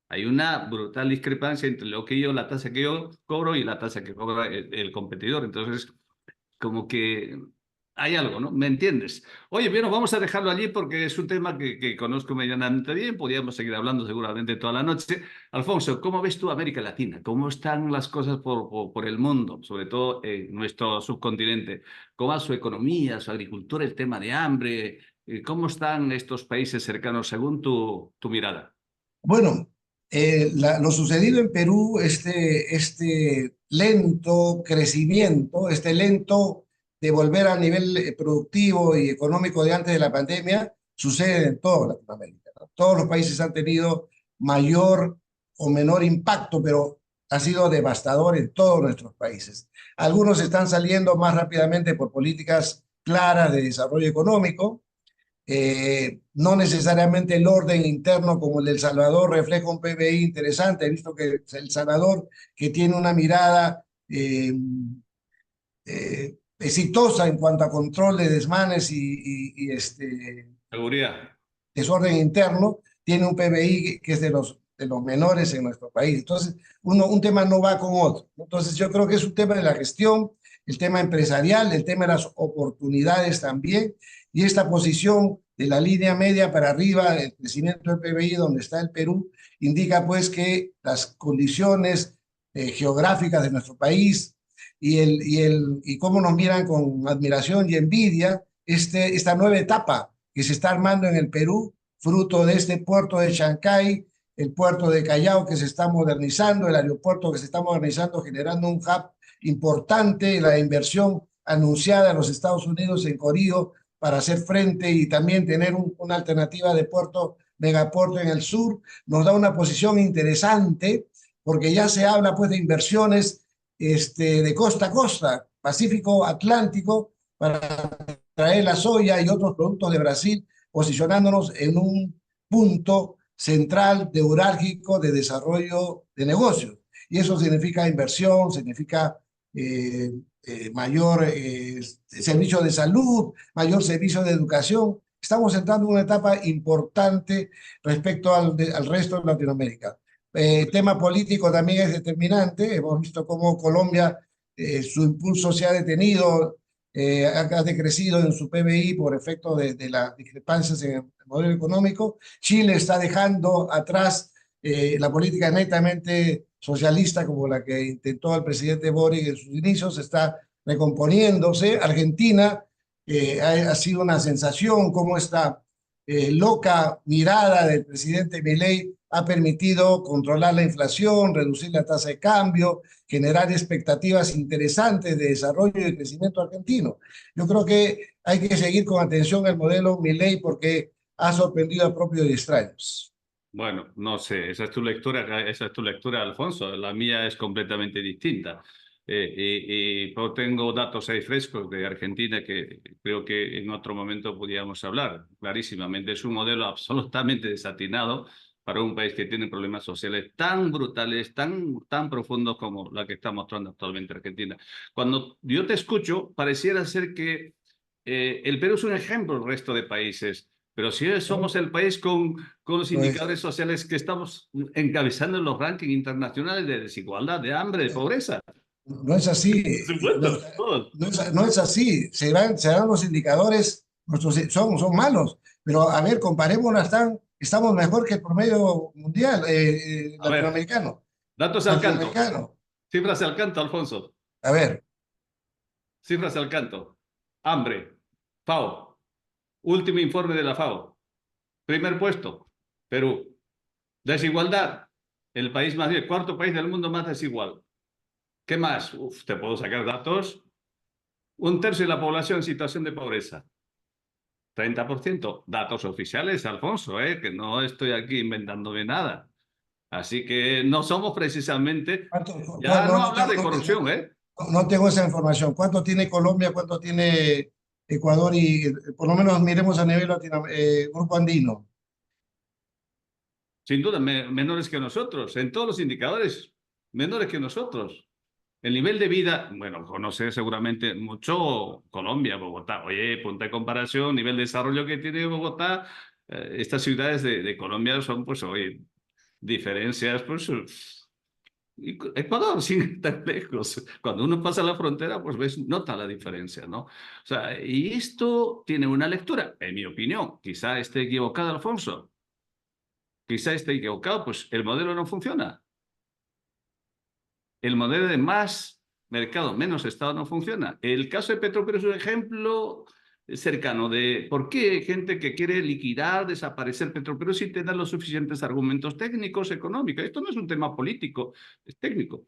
Hay una brutal discrepancia entre la tasa que yo cobro y la tasa que cobra el competidor. Entonces, como que hay algo, ¿no? ¿Me entiendes? Oye, bueno, vamos a dejarlo allí porque es un tema que conozco medianamente bien. Podríamos seguir hablando seguramente toda la noche. Alfonso, ¿cómo ves tú América Latina? ¿Cómo están las cosas por el mundo, sobre todo en nuestro subcontinente? ¿Cómo va su economía, su agricultura, el tema de hambre? ¿Cómo están estos países cercanos según tu mirada? Bueno, lo sucedido en Perú, este lento crecimiento, este lento de volver al nivel productivo y económico de antes de la pandemia, sucede en toda Latinoamérica, ¿no? Todos los países han tenido mayor o menor impacto, pero ha sido devastador en todos nuestros países. Algunos están saliendo más rápidamente por políticas claras de desarrollo económico, no necesariamente el orden interno como el de El Salvador refleja un PBI interesante. He visto que El Salvador, que tiene una mirada exitosa en cuanto a control de desmanes y Seguridad. desorden interno, tiene un PBI que es de los menores en nuestro país. Entonces, un tema no va con otro. Entonces, yo creo que es un tema de la gestión, el tema empresarial, el tema de las oportunidades también, y esta posición de la línea media para arriba, el crecimiento del PBI, donde está el Perú, indica pues que las condiciones geográficas de nuestro país y cómo nos miran con admiración y envidia esta nueva etapa que se está armando en el Perú, fruto de este puerto de Chancay, el puerto de Callao que se está modernizando, el aeropuerto que se está modernizando, generando un hub importante, la inversión anunciada en los Estados Unidos en Corío para hacer frente y también tener una alternativa de puerto, megapuerto en el sur, nos da una posición interesante porque ya se habla pues de inversiones de costa a costa, Pacífico, Atlántico, para traer la soya y otros productos de Brasil, posicionándonos en un punto central, neurálgico de desarrollo de negocios. Y eso significa inversión, significa eh, mayor servicio de salud, mayor servicio de educación. Estamos entrando en una etapa importante respecto al resto de Latinoamérica. Tema político también es determinante. Hemos visto cómo Colombia, su impulso se ha detenido, ha decrecido en su PBI por efecto de las discrepancias en el modelo económico. Chile está dejando atrás la política netamente socialista como la que intentó el presidente Boric en sus inicios, está recomponiéndose. Argentina ha sido una sensación, como esta loca mirada del presidente Milei ha permitido controlar la inflación, reducir la tasa de cambio, generar expectativas interesantes de desarrollo y de crecimiento argentino. Yo creo que hay que seguir con atención el modelo Milei porque ha sorprendido a propios y extraños. Bueno, no sé, esa es tu lectura, Alfonso. La mía es completamente distinta. Yo tengo datos ahí frescos de Argentina que creo que en otro momento podríamos hablar. Clarísimamente, es un modelo absolutamente desatinado para un país que tiene problemas sociales tan brutales, tan profundos como la que está mostrando actualmente Argentina. Cuando yo te escucho, pareciera ser que el Perú es un ejemplo del resto de países. Pero si somos el país con los No es, indicadores sociales que estamos encabezando en los rankings internacionales de desigualdad, de hambre, de pobreza. no es así, Por no, supuesto, todos. no es así. Se dan los indicadores, son malos, pero a ver, comparémoslo, estamos mejor que el promedio mundial, A ver, latinoamericano. datos al canto. Latinoamericano. Cifras al canto, Alfonso. A ver, Cifras al canto. Hambre. FAO. Último informe de la FAO. Primer puesto. Perú. Desigualdad. El país más bien, cuarto país del mundo más desigual. ¿Qué más? Uf, te puedo sacar datos. Un tercio de la población en situación de pobreza. 30%. Datos oficiales, Alfonso, que no estoy aquí inventándome nada. Así que no somos precisamente, ¿cuánto, ya no no hablar tengo, de corrupción, ¿eh? no tengo esa información. ¿Cuánto tiene Colombia? ¿Cuánto tiene Ecuador? Y por lo menos miremos a nivel grupo andino. Sin duda, menores que nosotros, en todos los indicadores, menores que nosotros. El nivel de vida, bueno, conoce seguramente mucho Colombia, Bogotá. Oye, punto de comparación, nivel de desarrollo que tiene Bogotá, estas ciudades de Colombia son, pues, oye, diferencias, pues, Ecuador, sin estar lejos. Cuando uno pasa la frontera, pues ves, nota la diferencia, ¿no? O sea, y esto tiene una lectura, en mi opinión. Quizá esté equivocado, Alfonso. Quizá esté equivocado, pues el modelo no funciona. El modelo de más mercado, menos Estado no funciona. El caso de Petroperú es un ejemplo cercano de por qué hay gente que quiere liquidar, desaparecer Petroperú sin tener los suficientes argumentos técnicos, económicos. Esto no es un tema político, es técnico.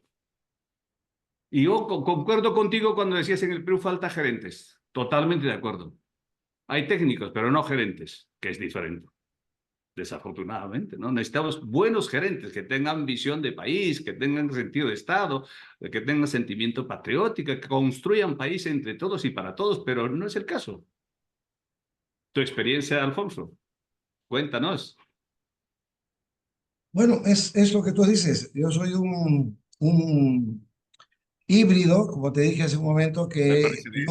Y yo concuerdo contigo cuando decías en el Perú falta gerentes. Totalmente de acuerdo. Hay técnicos, pero no gerentes, que es diferente. Desafortunadamente, ¿no? Necesitamos buenos gerentes que tengan visión de país, que tengan sentido de Estado, que tengan sentimiento patriótico, que construyan país entre todos y para todos, pero no es el caso. Tu experiencia, Alfonso, cuéntanos. Bueno, es lo que tú dices. Yo soy un híbrido, como te dije hace un momento, Me que parece bien.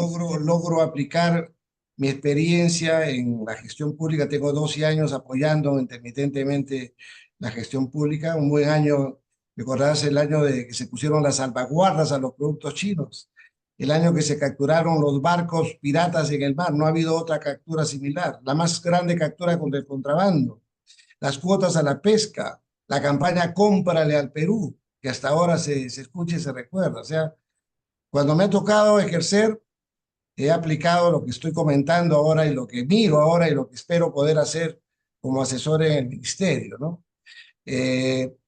logro aplicar mi experiencia en la gestión pública. Tengo 12 años apoyando intermitentemente la gestión pública. Un buen año, recordarás el año de que se pusieron las salvaguardas a los productos chinos, el año que se capturaron los barcos piratas en el mar. No ha habido otra captura similar, la más grande captura contra el contrabando, las cuotas a la pesca, la campaña Cómprale al Perú, que hasta ahora se escucha y se recuerda. O sea, cuando me ha tocado ejercer, he aplicado lo que estoy comentando ahora y lo que miro ahora y lo que espero poder hacer como asesor en el ministerio, ¿no?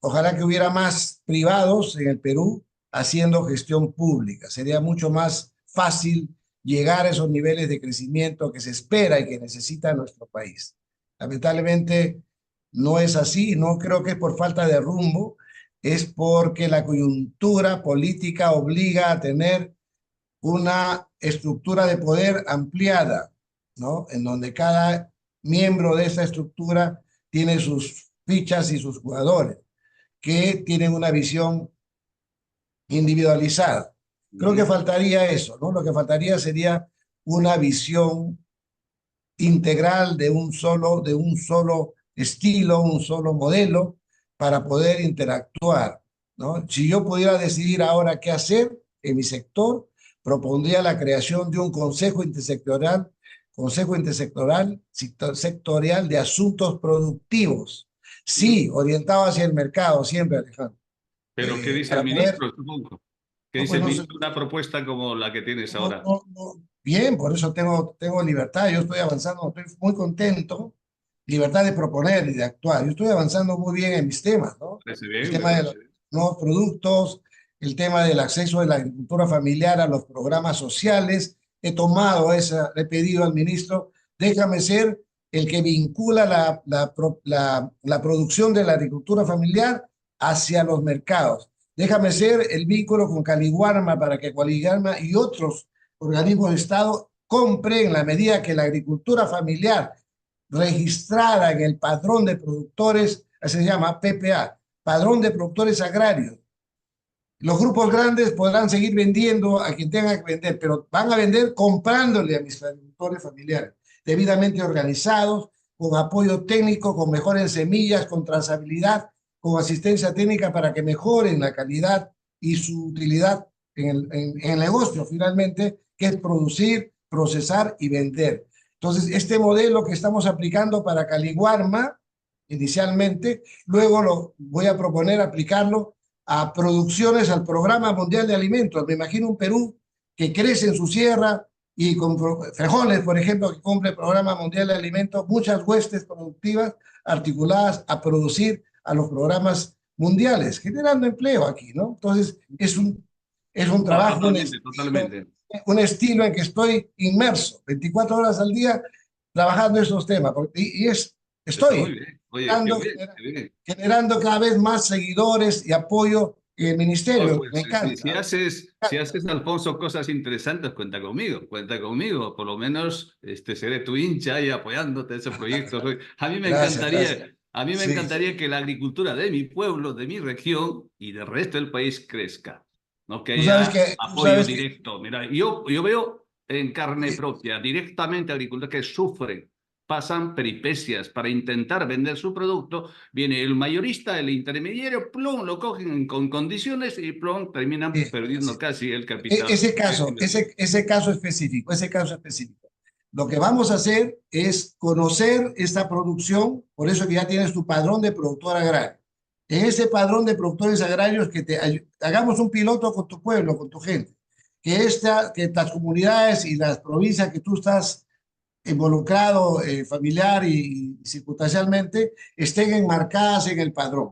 Ojalá que hubiera más privados en el Perú haciendo gestión pública. Sería mucho más fácil llegar a esos niveles de crecimiento que se espera y que necesita nuestro país. Lamentablemente no es así, no creo que es por falta de rumbo, es porque la coyuntura política obliga a tener una estructura de poder ampliada, ¿no? En donde cada miembro de esa estructura tiene sus fichas y sus jugadores que tienen una visión individualizada. Creo que faltaría eso, ¿no? Lo que faltaría sería una visión integral de un solo estilo, un solo modelo para poder interactuar, ¿no? Si yo pudiera decidir ahora qué hacer en mi sector, propondría la creación de un consejo intersectorial sectorial de asuntos productivos, sí, orientado hacia el mercado, siempre, Alejandro. Pero ¿qué dice el para poder, ministro, supongo? ¿Qué no, dice pues el no sé, ministro? Una propuesta como la que tienes ahora. bien, por eso tengo libertad, yo estoy avanzando, estoy muy contento, libertad de proponer y de actuar. Yo estoy avanzando muy bien en mis temas, ¿no? Me parece El bien, me tema de los parece bien. nuevos productos, el tema del acceso de la agricultura familiar a los programas sociales. He tomado esa, le he pedido al ministro, déjame ser el que vincula la producción de la agricultura familiar hacia los mercados. Déjame ser el vínculo con Caliwarma para que Caliwarma y otros organismos de Estado compren en la medida que la agricultura familiar registrada en el padrón de productores, se llama PPA, padrón de productores agrarios. Los grupos grandes podrán seguir vendiendo a quien tenga que vender, pero van a vender comprándole a mis agricultores familiares, debidamente organizados, con apoyo técnico, con mejores semillas, con trazabilidad, con asistencia técnica para que mejoren la calidad y su utilidad en el negocio, finalmente, que es producir, procesar y vender. Entonces, este modelo que estamos aplicando para Caliwarma, inicialmente, luego lo voy a proponer aplicarlo a producciones al Programa Mundial de Alimentos. Me imagino un Perú que crece en su sierra y con frijoles, por ejemplo, que cumple el Programa Mundial de Alimentos, muchas huestes productivas articuladas a producir a los programas mundiales, generando empleo aquí, ¿no? Entonces, es un No, trabajo, totalmente, totalmente. un estilo en que estoy inmerso 24 horas al día trabajando estos temas. Está muy Estoy bien. Oye, qué generando, bien, qué bien. generando cada vez más seguidores y apoyo en el Oh, ministerio. Me pues si encanta. haces, Me si encanta. haces, Alfonso, cosas interesantes, cuenta conmigo, cuenta conmigo. Por lo menos seré tu hincha y apoyándote ese proyecto. Gracias, gracias. A mí me Sí, sí. encantaría que la agricultura de mi pueblo, de mi región y del resto del país crezca, no que haya Tú apoyo sabes que, directo. Mira, yo veo en carne propia directamente agricultores que sufren, pasan peripecias para intentar vender su producto. Viene el mayorista, el intermediario, plum, lo cogen con condiciones y plum, terminan perdiendo sí. casi el capital. Ese caso específico. Lo que vamos a hacer es conocer esta producción, por eso que ya tienes tu padrón de productor agrario. En ese padrón de productores agrarios hagamos un piloto con tu pueblo, con tu gente, que las comunidades y las provincias que tú estás involucrado familiar y circunstancialmente estén enmarcadas en el padrón.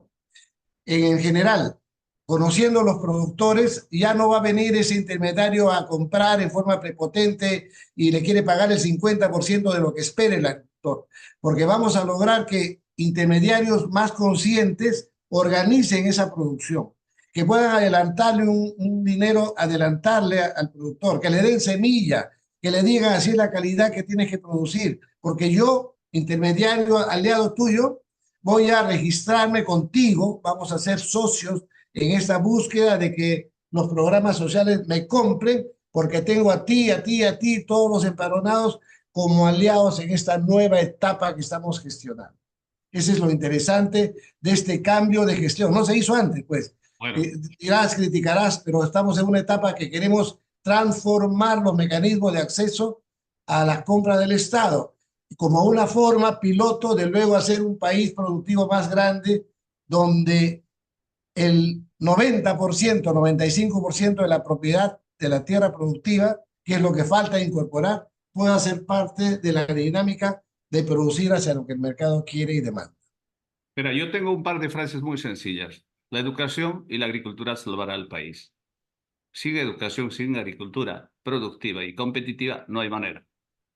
En general, conociendo los productores, ya no va a venir ese intermediario a comprar en forma prepotente y le quiere pagar el 50% de lo que espera el agricultor, porque vamos a lograr que intermediarios más conscientes organicen esa producción, que puedan adelantarle un dinero, adelantarle al productor, que le den semilla, que le digan así la calidad que tienes que producir, porque yo, intermediario, aliado tuyo, voy a registrarme contigo, vamos a ser socios en esta búsqueda de que los programas sociales me compren, porque tengo a ti, a ti, a ti, todos los empadronados como aliados en esta nueva etapa que estamos gestionando. Ese es lo interesante de este cambio de gestión. No se hizo antes, pues. Bueno, Dirás, criticarás, pero estamos en una etapa que queremos transformar los mecanismos de acceso a la compra del Estado como una forma piloto de luego hacer un país productivo más grande donde el 90%, 95% de la propiedad de la tierra productiva, que es lo que falta incorporar, pueda ser parte de la dinámica de producir hacia lo que el mercado quiere y demanda. mira, yo tengo un par de frases muy sencillas. La educación y la agricultura salvará al país. Sin educación, sin agricultura productiva y competitiva, no hay manera.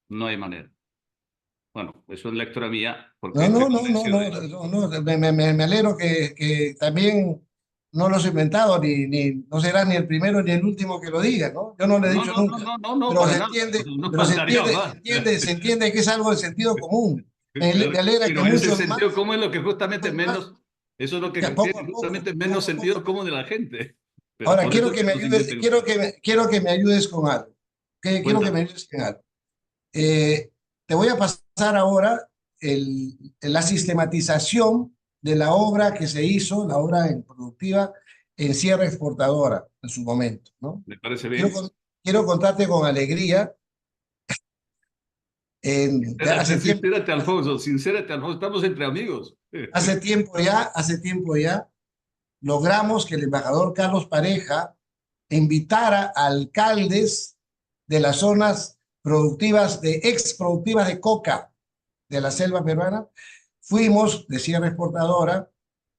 No hay manera. Bueno, eso es lectura mía, porque No, estoy no, no, no, convencido no, de eso. no, me alegro que también no los he inventado, no será ni el primero ni el último que lo diga, ¿no? Yo no lo he No, dicho no, no, nunca, no, no, no, para nada. No faltaría más. se entiende que es algo de sentido común. Me alegra que Pero ese muchos sentido más, común es lo que justamente más, menos, eso es lo que que tiene justamente menos poco a sentido poco. común de la gente. Pero Ahora, por eso es que nos inventan. quiero que me ayudes con algo. Quiero que me Cuéntame. ayudes con algo. Eh, Te voy a pasar ahora la sistematización de la obra que se hizo, la obra en productiva en Sierra Exportadora en su momento, ¿no? ¿Me parece Quiero, bien? quiero contarte con alegría, Sincérate, sincérate, Alfonso, sincérate, Alfonso. Estamos entre amigos. hace tiempo ya, logramos que el embajador Carlos Pareja invitara a alcaldes de las zonas productivas, exproductivas de coca de la selva peruana. Fuimos de Sierra Exportadora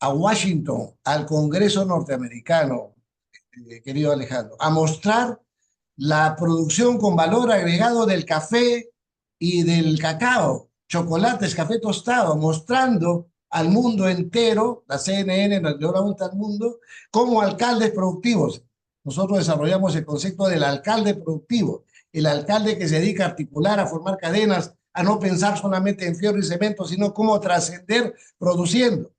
a Washington, al Congreso norteamericano, querido Alejandro, a mostrar la producción con valor agregado del café y del cacao, chocolates, café tostado, mostrando al mundo entero, la CNN nos dio la vuelta al mundo, como alcaldes productivos. Nosotros desarrollamos el concepto del alcalde productivo, el alcalde que se dedica a articular, a formar cadenas, a no pensar solamente en fierro y cemento, sino cómo trascender produciendo.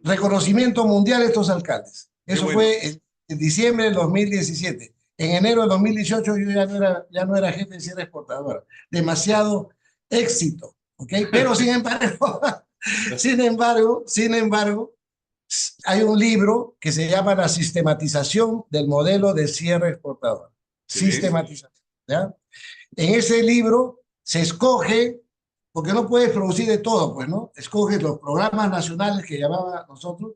Reconocimiento mundial de estos alcaldes. Eso fue en diciembre del 2017. En enero del 2018 yo ya no era jefe de Sierra Exportadora. Demasiado éxito, ¿ok? Pero sin embargo, hay un libro que se llama La sistematización del modelo de Sierra Exportadora. Sí. Sistematización, ¿ya? En ese libro se escoge, porque no puedes producir de todo, pues, ¿no? Escoges los programas nacionales que llamaba nosotros.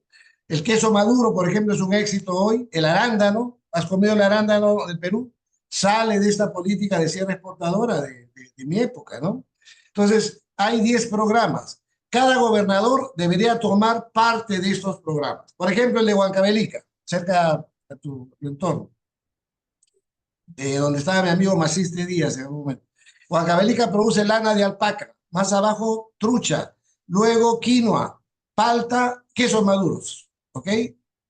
El queso maduro, por ejemplo, es un éxito hoy. El arándano, ¿has comido el arándano del Perú? Sale de esta política de Sierra Exportadora de mi época, ¿no? Entonces, hay 10 programas. Cada gobernador debería tomar parte de estos programas. Por ejemplo, el de Huancavelica, cerca de tu entorno, donde estaba mi amigo Maciste Díaz en algún momento. Huancavelica produce lana de alpaca, más abajo trucha, luego quinoa, palta, quesos maduros, ¿ok?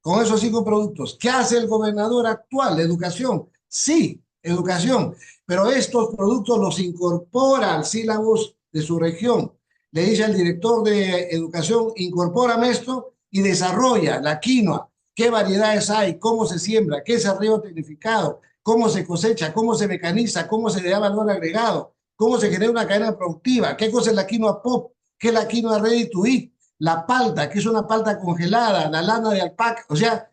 Con esos 5 productos. ¿Qué hace el gobernador actual? Educación. Sí, educación, pero estos productos los incorpora al sílabus de su región. Le dice al director de educación, incorpórame esto y desarrolla la quinoa. ¿Qué variedades hay? ¿Cómo se siembra? ¿Qué es arribo tecnificado? ¿Cómo se cosecha? ¿Cómo se mecaniza? ¿Cómo se le da valor agregado? ¿Cómo se genera una cadena productiva? ¿Qué cosa es la quinoa pop? ¿Qué es la quinoa ready to eat? La palta, que es una palta congelada, la lana de alpaca. O sea,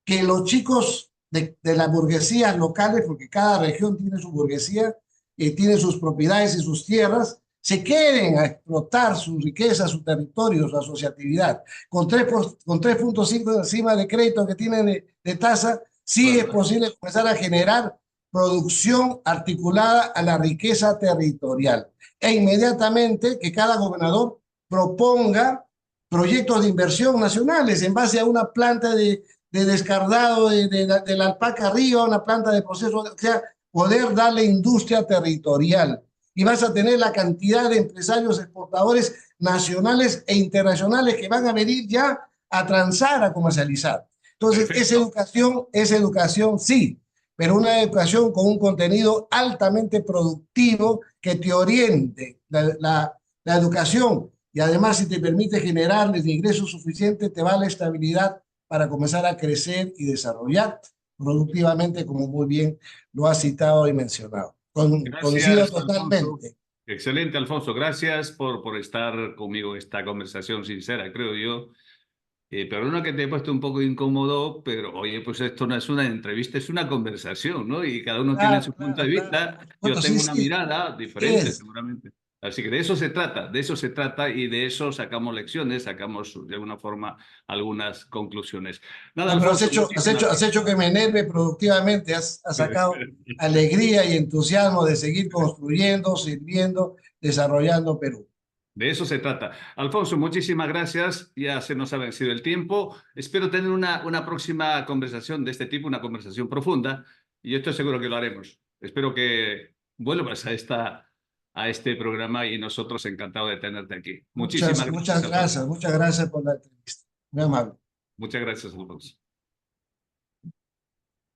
que los chicos de las burguesías locales, porque cada región tiene su burguesía, tiene sus propiedades y sus tierras, se queden a explotar su riqueza, su territorio, su asociatividad. Con 3.5 encima de crédito que tienen de tasa, sí es posible comenzar a generar producción articulada a la riqueza territorial. E inmediatamente que cada gobernador proponga proyectos de inversión nacionales en base a una planta de descardado de la alpaca arriba, una planta de proceso, o sea, poder darle industria territorial. Y vas a tener la cantidad de empresarios exportadores nacionales e internacionales que van a venir ya a transar, a comercializar. Entonces, esa educación sí, pero una educación con un contenido altamente productivo que te oriente. La educación, y además si te permite generarles ingresos suficientes, te va a la estabilidad para comenzar a crecer y desarrollar productivamente, como muy bien lo has citado y mencionado. Coincido totalmente. Alfonso. Excelente, Alfonso. Gracias por estar conmigo en esta conversación sincera, creo yo. Perdona que te he puesto un poco incómodo, pero oye, pues esto no es una entrevista, es una conversación, ¿no? Y cada uno tiene su punto de vista. Bueno, Yo tengo una mirada diferente, seguramente. Así que de eso se trata y de eso sacamos lecciones, sacamos de alguna forma algunas conclusiones. Nada, no, pero Alfonso, has hecho que me enerve productivamente, has sacado alegría y entusiasmo de seguir construyendo, sirviendo, desarrollando Perú. De eso se trata. Alfonso, muchísimas gracias. Ya se nos ha vencido el tiempo. Espero tener una próxima conversación de este tipo, una conversación profunda, y yo estoy seguro que lo haremos. Espero que vuelvas a este programa y nosotros encantados de tenerte aquí. Muchísimas gracias. Muchas gracias por la entrevista. Muy amable. Muchas gracias, Alfonso.